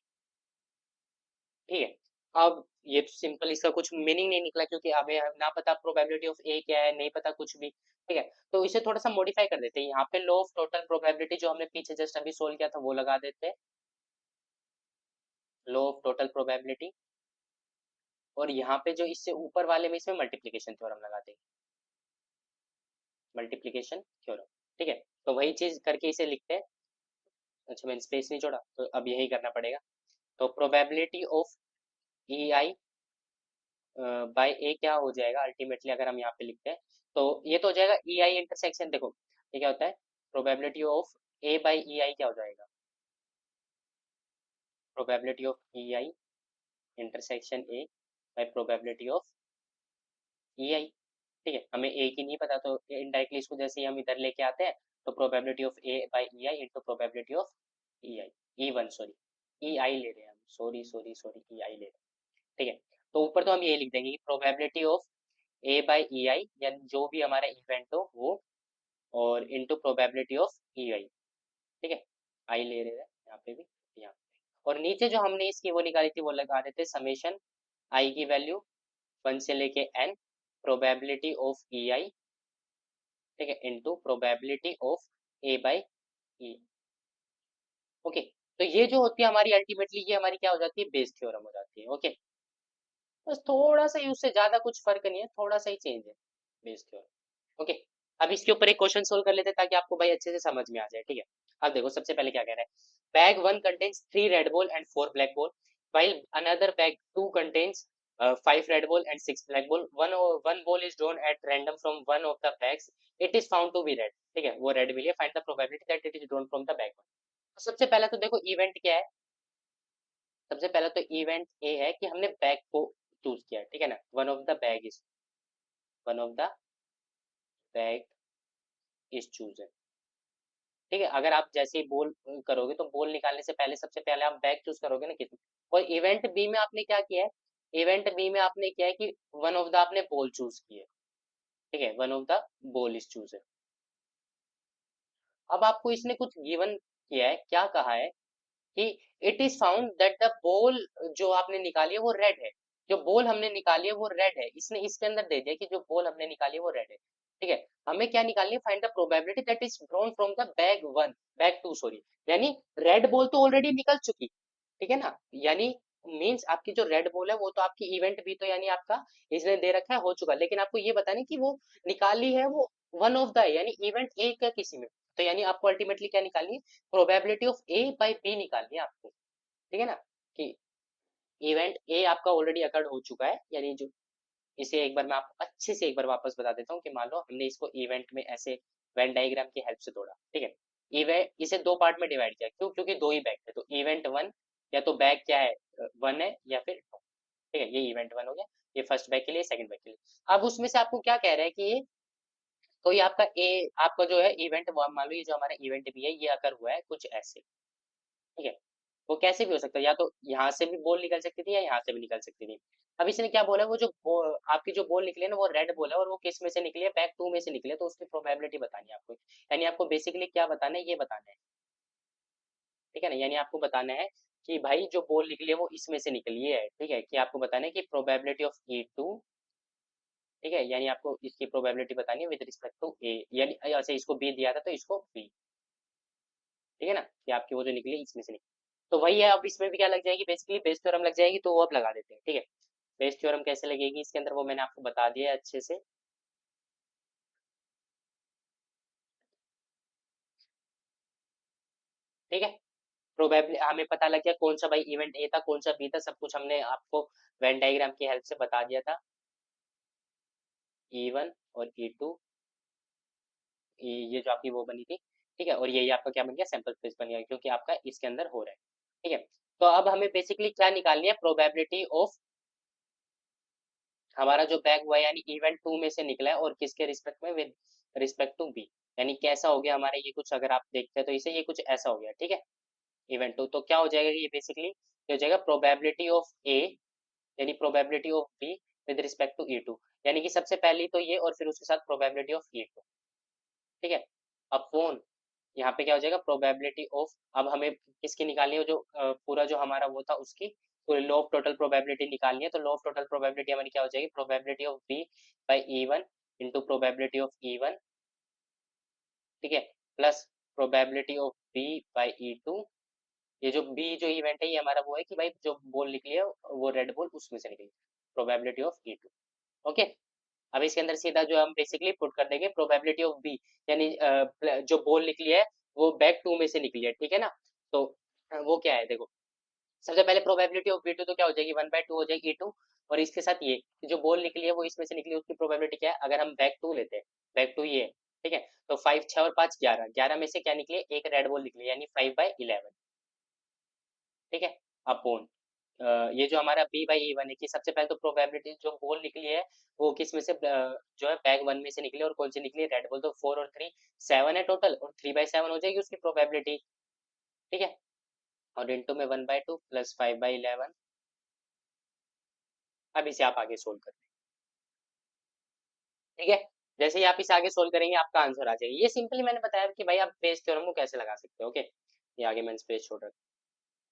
A: ठीक है। अब ये तो सिंपल, इसका कुछ मीनिंग नहीं निकला, क्योंकि हमें ना पता प्रोबेबिलिटी ऑफ ए क्या है, नहीं पता कुछ भी, ठीक है। तो इसे थोड़ा सा मॉडिफाई कर देते हैं, यहाँ पे लॉ ऑफ टोटल प्रोबेबिलिटी जो हमने पीछे जस्ट अभी सोल्व किया था वो लगा देते हैं, लॉ ऑफ टोटल प्रोबेबिलिटी, और यहाँ पे जो इससे ऊपर वाले में इसमें मल्टीप्लीकेशन थ्योरम लगा देंगे, मल्टीप्लीकेशन थ्योरम, ठीक है। तो वही चीज करके इसे लिखते हैं, अच्छा मैंने स्पेस नहीं छोड़ा तो अब यही करना पड़ेगा। तो probability of E I by A क्या हो जाएगा अल्टीमेटली, अगर हम यहाँ पे लिखते हैं तो ये तो हो जाएगा ई आई इंटरसेक्शन, देखो ये क्या होता है, probability of A by E I क्या हो जाएगा, probability of E I intersection A by probability of E I, ठीक है। हमें ए की नहीं पता, तो इनडायरेक्टली इसको जैसे ही हम इधर लेके आते हैं, तो probability of A by E I into probability of E I, E one sorry, E I ले रहे हैं हम, sorry sorry sorry, E I ले रहे हैं, ठीक है। तो ऊपर तो हम ये लिख देंगे कि probability of A by E आई, या जो भी हमारा इवेंट हो वो, और into probability of E I, ठीक है, आई ले रहे हैं यहाँ पे भी, यहाँ पे। और नीचे जो हमने इसकी वो निकाली थी वो लगा देते समेशन आई की वैल्यू 1 से लेके n probability of E I, ठीक है, into probability of A by E, okay. तो ये जो होती है हमारी अल्टीमेटली, ये हमारी क्या हो जाती है, बेस थ्योरम हो जाती है, ओके। बस थोड़ा सा ही, उससे ज्यादा कुछ फर्क नहीं है, थोड़ा सा ही चेंज है, बेस थ्योरम, ओके। अब इसके ऊपर एक क्वेश्चन सोल्व कर लेते हैं ताकि आपको भाई अच्छे से समझ में आ जाए, ठीक है। अब देखो सबसे पहले क्या कह रहा है, bag one contains 3 red ball and 4 black ball, while another bag 2 contains 5 red ball and 6 black ball. One ball is drawn at random from one of the bags. It is found to be red. ठीक है, वो red मिली है, find the probability that it is drawn from the bag one. सबसे पहला तो देखो event क्या है, सबसे पहला तो इवेंट ए है कि हमने बैग को चूज किया है, ठीक है ना, one of the bag is chosen, ठीक है। अगर आप जैसे ही बॉल करोगे तो बॉल निकालने से पहले सबसे पहले आप बैग चूज करोगे ना किसी, और इवेंट बी में आपने क्या किया है, इवेंट बी में आपने क्या है कि वन ऑफ द आपने बॉल चूज की है, ठीक है, one of the ball is chosen. अब आपको इसने कुछ गिवन किया है, क्या कहा है कि it is found that the ball जो आपने निकाली है वो रेड है। जो बॉल हमने निकाली है वो रेड है, इसने इसके अंदर दे दिया कि जो बॉल हमने निकाली है वो रेड है। ठीक है, हमें क्या निकालनी है, find the probability that is drawn from the bag one, bag two sorry, यानी रेड बॉल तो ऑलरेडी निकल चुकी, ठीक है ना, यानी मीन्स आपकी जो रेड बॉल है वो तो आपकी इवेंट भी तो यानी आपका इसने दे रखा है हो चुका, लेकिन आपको ये बताना है कि वो निकाली है वो वन ऑफ द यानी इवेंट ए का किसी में, तो यानी आपको अल्टीमेटली क्या निकालनी है, probability of A by B निकालनी है आपको, ठीक है ना, कि इवेंट ए आपका ऑलरेडी अकर्ड हो चुका है, यानी जो इसे एक बार मैं आपको अच्छे से एक बार वापस बता देता हूँ कि मान लो हमने इसको इवेंट में ऐसे वेन डायग्राम की हेल्प से तोड़ा, ठीक है, इवेंट इसे दो पार्ट में डिवाइड किया, क्यों, क्योंकि दो ही बैग थे, तो इवेंट वन या तो बैग क्या है, वन है या फिर टू, ठीक है, ये इवेंट वन हो गया, ये फर्स्ट बैग के लिए, सेकंड बैग के लिए। अब उसमें से आपको क्या कह रहा है कि ये, तो ये आपका ए, आपका जो है इवेंट मान लो ये जो हमारा इवेंट भी है ये अकर हुआ है कुछ ऐसे, ठीक है, वो कैसे भी हो सकता है, या तो यहाँ से भी बॉल निकल सकती थी या यहाँ से भी निकल सकती थी। अब इसने क्या बोला, वो जो आपकी जो बॉल निकली है ना वो रेड बॉल है और वो किस में से निकली है, बैक टू में से निकली है, तो उसकी प्रोबेबिलिटी बतानी है आपको, यानी आपको बेसिकली क्या बताना है, ये बताना है, ठीक है ना, यानी आपको बताना है कि भाई जो बॉल निकली है वो इसमें से निकली है, ठीक है, कि आपको बताना है कि प्रोबेबिलिटी ऑफ ए टू, ठीक है, यानी आपको इसकी प्रोबेबिलिटी बतानी है विद रिस्पेक्ट टू ए, यानी ऐसे इसको बी दिया था तो इसको बी, ठीक है ना, कि आपकी वो जो निकली इसमें से निकली, तो वही है, अब इसमें भी क्या लग जाएगी, बेसिकली बेस थ्योरम लग जाएगी, तो वो अब लगा देते हैं, ठीक है, बेस थ्योरम कैसे लगेगी इसके अंदर वो मैंने आपको बता दिया है अच्छे से, ठीक है, प्रोबेबली हमें पता लग गया कौन सा भाई इवेंट ए था कौन सा बी था, सब कुछ हमने आपको वेन डायग्राम की हेल्प से बता दिया था, ई वन और ई टू, ये जो आपकी वो बनी थी, ठीक है, और ये आपका क्या बन गया, सैंपल स्पेस बन गया, क्योंकि आपका इसके अंदर हो रहा है, ठीक है, तो अब हमें बेसिकली क्या निकालनी है, प्रोबेबिलिटी ऑफ हमारा जो बैग हुआ है, यानी इवेंट टू में से निकला है और किसके रिस्पेक्ट में, विद रिस्पेक्ट टू बी, यानी कैसा हो गया हमारा ये कुछ, अगर आप देखते हैं तो इसे ये कुछ ऐसा हो गया, ठीक है, इवेंट टू, तो क्या हो जाएगा ये बेसिकली, ये हो जाएगा प्रोबेबिलिटी ऑफ ए, यानी probability of B with respect to E two, यानी कि सबसे पहली तो ये और फिर उसके साथ प्रोबेबिलिटी ऑफ ई टू, ठीक है, अपॉन यहाँ पे क्या हो जाएगा, प्रोबेबिलिटी ऑफ, अब हमें किसकी निकालनी है, जो पूरा जो हमारा वो था उसकी लो ऑफ टोटल प्रोबेबिलिटी निकालनी है, तो लो ऑफ टोटल प्रोबेबिलिटी हमारी क्या हो जाएगी, probability of B by E one into probability of E one, ठीक है, plus probability of B by E two, ये जो बी जो इवेंट है ये हमारा वो है कि भाई जो बॉल निकली है वो रेड बॉल उसमें से निकली, probability of E two, okay, अब इसके अंदर सीधा जो हम बेसिकली पुट कर देंगे प्रोबेबिलिटी ऑफ बी, यानी जो बॉल निकली है वो बैक टू में से निकली है, ठीक है ना, तो वो क्या है देखो, सबसे पहले प्रोबेबिलिटी ऑफ बी टू तो क्या हो जाएगी, वन बाय टू हो जाएगी ई टू, और इसके साथ ये कि जो बॉल निकली है वो इसमें से निकली है उसकी प्रोबेबिलिटी क्या है, अगर हम बैक टू लेते हैं, बैक टू ये है, ठीक है, तो फाइव छह और पांच ग्यारह, ग्यारह में से क्या निकली है, एक रेड बॉल निकली है, यानी फाइव बाई इलेवन, ठीक है, अपॉन ये जो हमारा बी बाई ए वन है कि सबसे पहले तो प्रोबेबिलिटी जो बॉल निकली है वो किस में से जो है बैग वन में से निकली और कौन सी निकली, रेड बॉल, तो फोर और थ्री सेवन है टोटल, और थ्री बाई सेवन हो जाएगी उसकी प्रोबेबिलिटी, ठीक है, और इंटू में one by two plus five by eleven, अब इसे आप आगे सोल्व करें, ठीक है, जैसे ही आप इसे आगे सोल्व करेंगे आपका आंसर आ जाएगा, ये सिंपली मैंने बताया कि भाई आप बेस थ्योरम को कैसे लगा सकते हो, ओके, ये आगे मैंने स्पेस छोड़ रखा,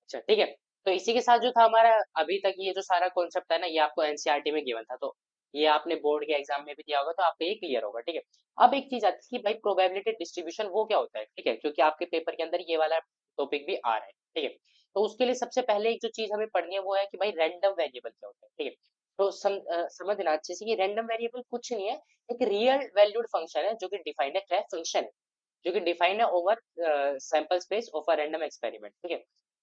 A: अच्छा ठीक है, तो इसी के साथ जो था हमारा अभी तक ये जो सारा कॉन्सेप्ट है ना ये आपको एनसीईआरटी में गिवन था, तो ये आपने बोर्ड के एग्जाम में भी दिया होगा तो आपको ये क्लियर होगा, ठीक है, अब एक चीज आती है कि भाई प्रोबेबिलिटी डिस्ट्रीब्यूशन वो क्या होता है, ठीक है, क्योंकि आपके पेपर के अंदर ये वाला टॉपिक भी आ रहा है, ठीक है, तो उसके लिए सबसे पहले एक जो चीज हमें पढ़नी है वो है कि भाई रैंडम वेरिएबल क्या होता है, ठीक है, तो समझना अच्छे से कि रैंडम वेरिएबल कुछ नहीं है, एक रियल वैल्यूड फंक्शन है जो कि डिफाइंड है, फंक्शन है जो कि डिफाइंड है over sample space of a random experiment, ठीक है,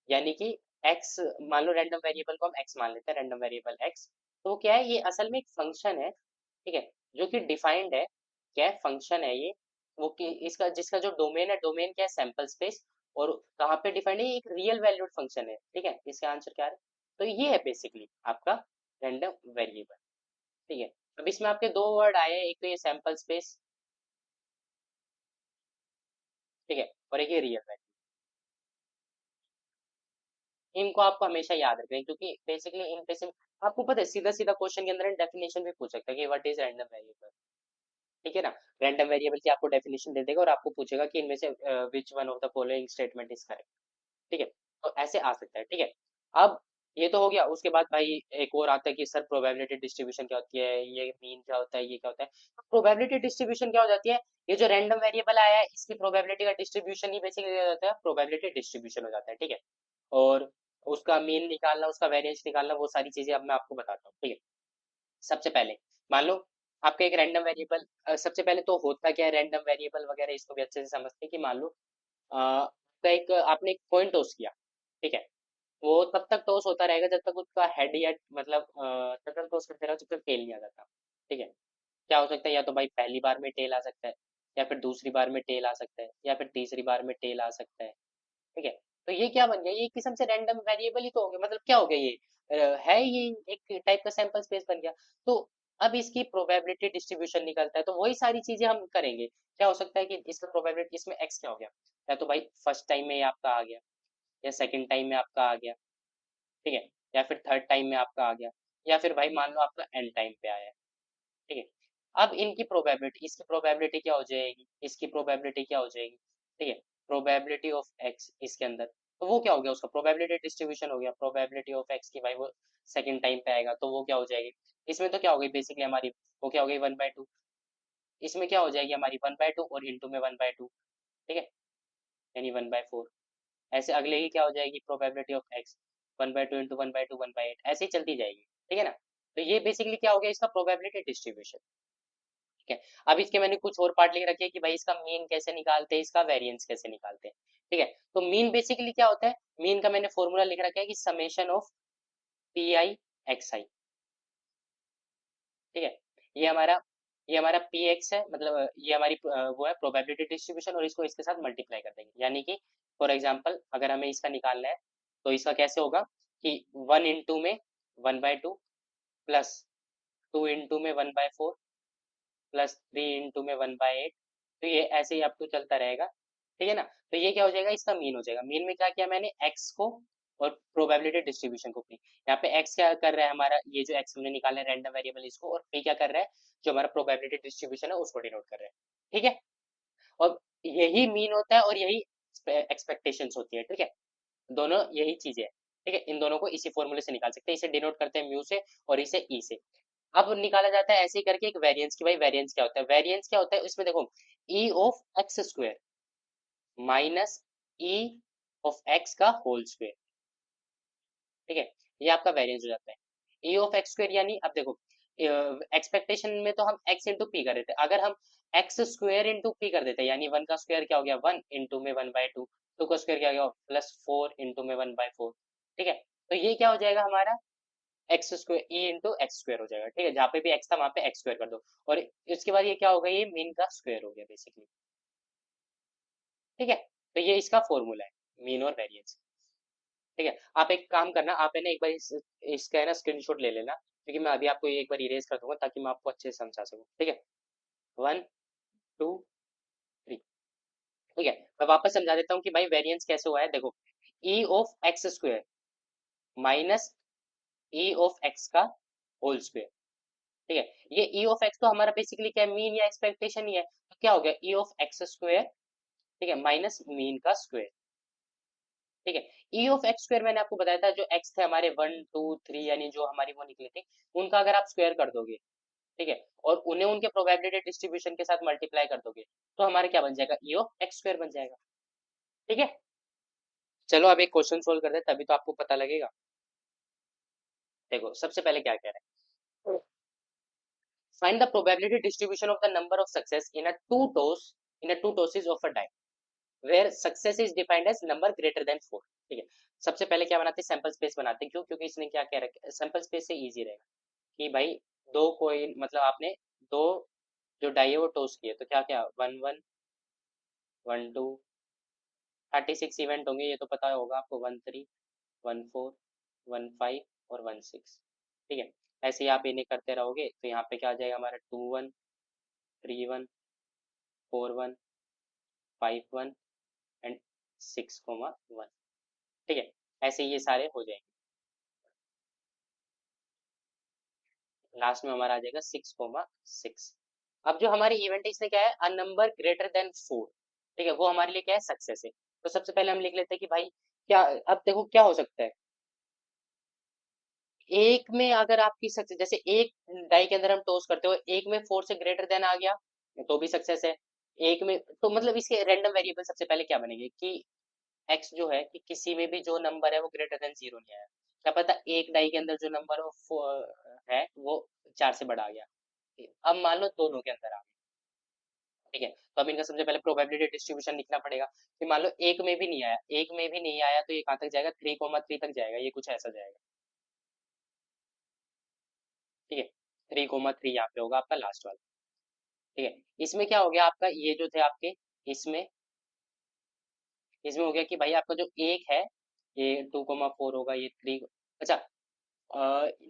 A: यानी कि x, मान लो रैंडम वेरिएबल को हम x मान लेते हैं, रैंडम वेरिएबल x, तो क्या है ये असल में एक फंक्शन है, ठीक है, जो कि डिफाइंड है, क्या है फंक्शन है ये, वो कि इसका जिसका जो डोमेन है, डोमेन क्या है सैंपल स्पेस, और कहाँ पे डिफाइंड है, ये एक रियल वैल्यूड फंक्शन है, ठीक है, इसका आंसर क्या है, तो ये है बेसिकली आपका रैंडम वेरिएबल, ठीक है, अब इसमें आपके दो वर्ड आए हैं, एक तो ये सैंपल स्पेस, ठीक है, और एक ये रियल वैल्यू, इनको आपको हमेशा याद रखना है क्योंकि बेसिकली इनपे से आपको पता है सीधा सीधा क्वेश्चन के अंदर डेफिनेशन भी पूछ सकता है कि व्हाट इज रैंडम वेरिएबल, ठीक है ना। रैंडम वेरिएबल की आपको डेफिनेशन दे देगा और आपको पूछेगा कि इनमें से which one of the following statement is correct. ठीक है, तो ऐसे आ सकता है। ठीक है, अब ये तो हो गया। उसके बाद भाई एक और आता है कि सर प्रोबेबिलिटी डिस्ट्रीब्यूशन क्या होती है, ये मीन क्या होता है, ये क्या होता है। प्रोबेबिलिटी डिस्ट्रीब्यूशन क्या हो जाती है, ये जो रैंडम वेरिएबल आया है इसकी प्रोबेबिलिटी का डिस्ट्रीब्यूशन ही बेसिकली हो जाता है, प्रोबेबिलिटी डिस्ट्रीब्यूशन हो जाता है। ठीक है, और उसका मीन निकालना, उसका वेरिएंस निकालना, वो सारी चीजें अब मैं आपको बताता हूँ। ठीक है, सबसे पहले मान लो आपका एक रैंडम वेरिएबल, सबसे पहले तो होता क्या है रैंडम वेरिएबल वगैरह, इसको भी अच्छे से समझते हैं कि मान लो आपका एक आपने एक कॉइन टॉस किया। ठीक है, वो तब तक टॉस होता रहेगा जब तक उसका हेड या मतलब तब तक टॉस करते रहो जब तक टेल नहीं आ जाता। ठीक है, क्या हो सकता है, या तो भाई पहली बार में टेल आ सकता है, या फिर दूसरी बार में टेल आ सकता है, या फिर तीसरी बार में टेल आ सकता है। ठीक है, तो ये क्या बन गया, ये एक किस्म से रैंडम वेरिएबल ही तो हो गया, मतलब क्या हो गया ये, है ये एक टाइप का सैंपल स्पेस बन गया। तो अब इसकी प्रोबेबिलिटी डिस्ट्रीब्यूशन निकलता है, तो वही सारी चीजें हम करेंगे। क्या हो सकता है कि इसका प्रोबेबिलिटी, इसमें एक्स क्या हो गया, या तो भाई फर्स्ट टाइम में ये आपका आ गया, या सेकंड टाइम में आपका आ गया। ठीक है, या फिर थर्ड टाइम में आपका आ गया, या फिर भाई मान लो आपका एंड टाइम पे आया है। ठीक है, अब इनकी प्रोबेबिलिटी, इसकी प्रोबेबिलिटी क्या हो जाएगी, इसकी प्रोबेबिलिटी क्या हो जाएगी। ठीक है, प्रोबेबिलिटी ऑफ एक्स इसके अंदर, तो वो क्या हो गया, उसका प्रोबेबिलिटी डिस्ट्रीब्यूशन हो गया। प्रोबेबिलिटी ऑफ एक्स की भाई वो सेकंड टाइम पे आएगा, तो वो क्या हो जाएगी, इसमें तो क्या हो गई बेसिकली हमारी, वो क्या हो गई 1/2। इसमें क्या हो जाएगी हमारी 1/2 और इंटू में 1/2। ठीक है, यानी 1/4। ऐसे अगले की क्या हो जाएगी प्रोबेबिलिटी ऑफ एक्स, 1/2 इंटू 1/2 1/8, ऐसे ही चलती जाएगी। ठीक है ना, तो ये बेसिकली क्या हो गया इसका प्रोबेबिलिटी डिस्ट्रीब्यूशन। ठीक है, अब इसके मैंने कुछ और पार्ट लिख रखे हैं कि भाई इसका मीन कैसे निकालते हैं, इसका वेरिएंस कैसे निकालते हैं। ठीक है, तो मीन बेसिकली क्या होता है, मीन का मैंने फॉर्मूला लिख रखा है कि summation of P I X I. ठीक है, ये हमारा ये हमारा पी एक्स है, मतलब ये हमारी वो है प्रोबेबिलिटी डिस्ट्रीब्यूशन, और इसको इसके साथ मल्टीप्लाई कर देंगे, यानी कि फॉर एग्जांपल अगर हमें इसका निकालना है, तो इसका कैसे होगा कि 1 इंटू में 1/2 प्लस 2 इंटू में 1/4 प्लस 3 इंटू में 1/8, तो ये ऐसे ही आपको चलता रहेगा। ठीक है ना, तो ये क्या हो जाएगा, इसका मीन हो जाएगा। मीन में क्या किया मैंने, एक्स को और प्रोबेबिलिटी डिस्ट्रीब्यूशन को की। यहाँ पे एक्स क्या कर रहा है हमारा, ये जो एक्स हमने निकाला है रैंडम वेरिएबल इसको, और पी क्या कर रहा है, जो हमारा प्रोबेबिलिटी डिस्ट्रीब्यूशन है उसको डिनोट कर रहा है। ठीक है, और यही मीन होता है और यही एक्सपेक्टेशंस होती है। ठीक है, दोनों यही चीजें है। ठीक है, इन दोनों को इसी फॉर्मूले से निकाल सकते हैं, इसे डिनोट करते हैं म्यू से और इसे ई से। अब निकाला जाता है ऐसे ही करके एक वेरिएंस की, भाई वेरिएंस क्या होता है, वेरिएंस क्या होता है इसमें देखो, ई of x square minus E of x का होल स्क्वायर। ठीक है, ये आपका वेरिएंस हो जाता है। ई ऑफ एक्स स्क्वायर यानी अब देखो, एक्सपेक्टेशन में तो हम एक्स इंटू पी कर देते हैं, अगर हम एक्स स्क्वायर इंटू पी कर देते हैं, यानी वन का स्क्वायर क्या हो गया 1 इंटू में 1/2, टू का स्क्वायर क्या हो गया +4 इंटू में 1/4। ठीक है, तो ये क्या हो जाएगा हमारा x square E into x square हो जाएगा। ठीक है, जहाँ पे भी एक्स था वहाँ पे एक्स स्क्वायर कर दो, और इसके बाद ये क्या होगा, ये मीन का स्क्वायर हो गया बेसिकली। ठीक है, तो ये इसका फॉर्मूला है मीन और वेरिएंस। ठीक है, आप एक काम करना, आप है ना एक बार इसका है ना स्क्रीनशॉट ले लेना, क्योंकि मैं अभी आपको ये एक बार इरेज कर दूंगा ताकि मैं आपको अच्छे से समझा सकूँ। ठीक है, 1 2 3। ठीक है, मैं वापस समझा देता हूँ कि भाई वेरिएंस कैसे हुआ है। देखो, ई of x square minus E of x का होल स्क्वायर। ठीक है, ये ई ऑफ एक्स तो हमारा बेसिकली क्या है, मीन या एक्सपेक्टेशन ही है, तो क्या हो गया ई ऑफ एक्स स्क्वायर। ठीक है, माइनस मीन का स्क्वायर। ठीक है, ई ऑफ एक्स स्क्वायर मैंने आपको बताया था, जो एक्स थे हमारे 1 2 3, यानी जो हमारी वो निकली थी, उनका अगर आप स्क्वायर कर दोगे, ठीक है, और उन्हें उनके प्रोबेबिलिटी डिस्ट्रीब्यूशन के साथ मल्टीप्लाई कर दोगे, तो हमारा क्या बन जाएगा, ई ऑफ एक्स स्क्वायर बन जाएगा। ठीक है, चलो अब एक क्वेश्चन सोल्व करते हैं, तभी तो आपको पता लगेगा। देखो सबसे पहले क्या कह रहा है, find the probability distribution of the number of success in a two tosses of a die where success is defined as number greater than 4। ठीक है, सबसे पहले क्या बनाते हैं, सैंपल स्पेस बनाते हैं। क्यों, क्योंकि इसने क्या कह रखा है, सैंपल स्पेस से इजी रहेगा कि भाई दो कोइन, मतलब आपने दो जो डाई है वो टॉस किए, तो क्या क्या 1 1 1 2, 36 इवेंट होंगे, ये तो पता होगा आपको, 1 3 1 4 1 5 और 1 6। ठीक है, ऐसे ही आप इन्हें करते रहोगे, तो यहाँ पे क्या आ जाएगा हमारा 2 1 3 1 4 1 5 1 एंड 6 1। ठीक है, ऐसे ये सारे हो जाएंगे, लास्ट में हमारा आ जाएगा 6 6। अब जो हमारी इवेंट है इसमें क्या है, अ नंबर ग्रेटर देन 4, ठीक है, वो हमारे लिए क्या है, सक्सेस है। तो सबसे पहले हम लिख लेते हैं कि भाई क्या, अब देखो क्या हो सकता है, एक में अगर आपकी सक्सेस, जैसे एक डाई के अंदर हम टॉस करते हो, एक में 4 से ग्रेटर देन आ गया तो भी सक्सेस है। एक में तो मतलब इसके रैंडम वेरिएबल सबसे पहले क्या बनेंगे कि एक्स जो है कि किसी में भी जो नंबर है वो ग्रेटर देन 0 नहीं आया, क्या पता एक डाई के अंदर जो नंबर है वो 4 से बड़ा आ गया, अब मान लो दोनों के अंदर आ गया, ठीक है, तो अब इनका सबसे पहले प्रोबेबिलिटी डिस्ट्रीब्यूशन लिखना पड़ेगा कि मान लो एक में भी नहीं आया, एक में भी नहीं आया तो ये कहाँ तक जाएगा, 3,3 तक जाएगा, ये कुछ ऐसा जाएगा, ठीक है, 3,3 यहाँ पे होगा आपका लास्ट वाला, ठीक है। इसमें क्या हो गया आपका, ये जो थे आपके, इसमें इसमें हो गया कि भाई आपका जो एक है ये 2,4 होगा, ये 3, अच्छा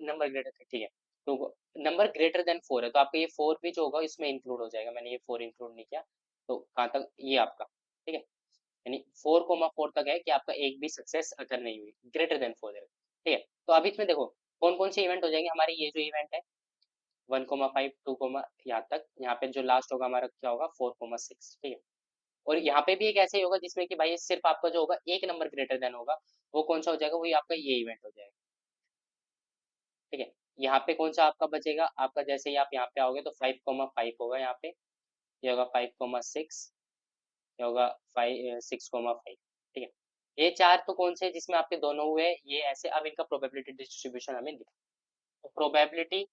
A: नंबर ग्रेटर, ठीक है, तो नंबर ग्रेटर देन 4 है तो आपका ये 4 भी जो होगा इसमें इंक्लूड हो जाएगा, मैंने ये 4 इंक्लूड नहीं किया, तो कहाँ तक ये आपका, ठीक है, यानी 4,4 तक है कि आपका एक भी सक्सेस अगर नहीं हुई, ग्रेटर देन 4 है, ठीक है। तो अब इसमें देखो कौन कौन से इवेंट हो जाएंगे हमारे, ये जो इवेंट है 1,5 2, यहाँ तक, यहाँ पे जो लास्ट होगा हमारा क्या होगा 4,6, ठीक है। और यहाँ पे भी एक ऐसे ही होगा जिसमें कि भाई सिर्फ आपका जो होगा एक नंबर ग्रेटर देन होगा, वो कौन सा हो जाएगा, वही आपका ये इवेंट हो जाएगा, ठीक है। यहाँ पे कौन सा आपका बचेगा, आपका जैसे ही आप यहाँ पे आओगे तो 5,5 होगा यहाँ पे, ये होगा 5,6, ये होगा 6,5, ठीक है। ये चार तो कौन से जिसमें आपके दोनों हुए ये ऐसे, अब इनका प्रोबेबिलिटी डिस्ट्रीब्यूशन हमें लिखना है। तो probability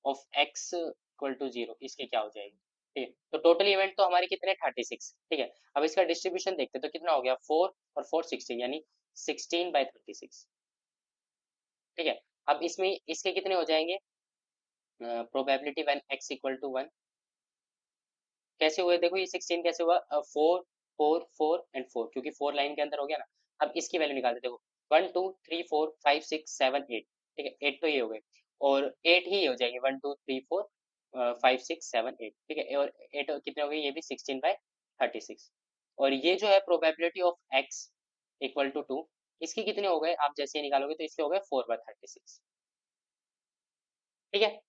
A: of X equal to 0 इसकी क्या हो जाएगी, ठीक है, तो टोटल इवेंट तो हमारे कितने 36, ठीक है। अब इसका डिस्ट्रीब्यूशन देखते हैं तो कितना हो गया 4 और 4 16 यानी 16/36, ठीक है। अब इसमें इसके कितने हो जाएंगे, probability when X equal to 1, कैसे हुए देखो, ये 16 कैसे हुआ, 4 4 4 एंड 4, क्योंकि 4 लाइन के अंदर हो गया ना। अब इसकी वैल्यू निकालते देखो, 1 2 3 4 5 6 7 8, ठीक है, 8 तो ये हो गए, और 8 ही हो जाएंगे, 1 2 3 4 5 6 7 8, ठीक है, और 8 कितने हो गए, ये भी 16/36, और ये जो है probability of X equal to 2, इसकी कितने हो गए, आप जैसे ही निकालोगे तो इसके हो गए 4/36, ठीक है।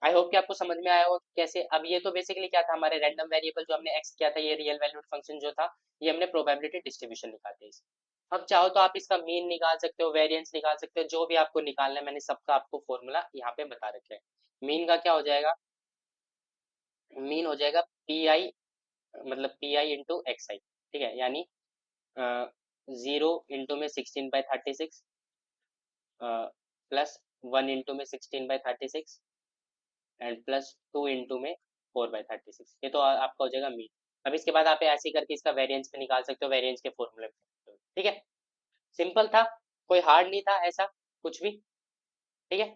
A: आई होप कि आपको समझ में आया हो कैसे। अब ये तो बेसिकली क्या था, हमारे रैंडम वेरिएबल जो हमने एक्स किया था, ये रियल वैल्यूड फंक्शन जो था, ये हमने प्रोबेबिलिटी डिस्ट्रीब्यूशन निकालते हैं इसका। अब चाहो तो आप इसका मीन निकाल सकते हो, वेरिएंस निकाल सकते हो, जो भी आपको निकालना है, मैंने सबका आपको फॉर्मूला यहाँ पे बता रखे है। मीन का क्या हो जाएगा, मीन हो जाएगा पी आई, मतलब P I into x I, ठीक है, यानी 0 इंटू में 16/36 प्लस 1 इंटू में 16/36 एंड प्लस 2 इंटू में 4/36, ये तो आपका हो जाएगा मीन। अब इसके बाद आप ऐसे ही करके इसका वेरिएंस भी निकाल सकते हो, वेरिएंस के फॉर्मूले में, ठीक है। सिंपल था, कोई हार्ड नहीं था ऐसा कुछ भी, ठीक है।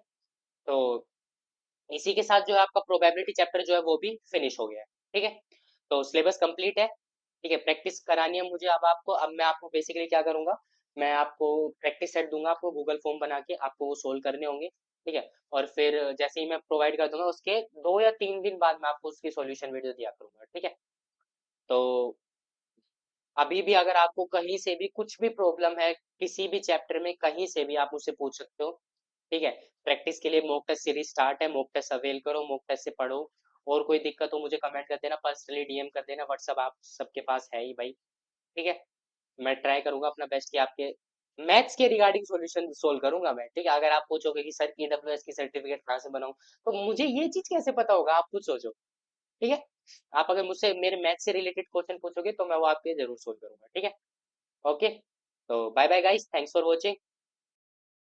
A: तो इसी के साथ जो है आपका प्रोबेबिलिटी चैप्टर जो है वो भी फिनिश हो गया है, ठीक है। तो सिलेबस कंप्लीट है, ठीक है, प्रैक्टिस करानी है मुझे अब आपको। अब मैं आपको बेसिकली क्या करूंगा, मैं आपको प्रैक्टिस सेट दूंगा, आपको गूगल फॉर्म बना के आपको वो सोल्व करने होंगे, ठीक है। और फिर जैसे ही मैं प्रोवाइड कर दूंगा उसके 2 या 3 दिन बाद मैं आपको उसकी सॉल्यूशन वीडियो दिया करूंगा, ठीक है। तो अभी भी अगर आपको कहीं से भी कुछ भी प्रॉब्लम है किसी भी चैप्टर में, कहीं से भी आप मुझसे पूछ सकते हो, ठीक है। प्रैक्टिस के लिए मॉक टेस्ट सीरीज स्टार्ट है, मॉक टेस्ट अवेल करो, मॉक टेस्ट से पढ़ो, और कोई दिक्कत हो मुझे कमेंट कर देना, पर्सनली डीएम कर देना, व्हाट्सअप आप सबके पास है ही भाई, ठीक है। मैं ट्राई करूंगा अपना बेस्ट कि आपके मैथ्स के रिगार्डिंग सॉल्यूशन सोल्व करूंगा मैं, ठीक है। अगर आप पूछोगे कि सर ईडब्ल्यूएस की सर्टिफिकेट कहाँ से बनाऊं, तो मुझे ये चीज कैसे पता होगा, आप खुद सोचो, ठीक है। आप अगर मुझसे मेरे मैथ्स से रिलेटेड क्वेश्चन पूछोगे तो मैं वो आपके जरूर सोल्व करूंगा, ठीक है। ओके, तो bye bye guys, thanks for watching.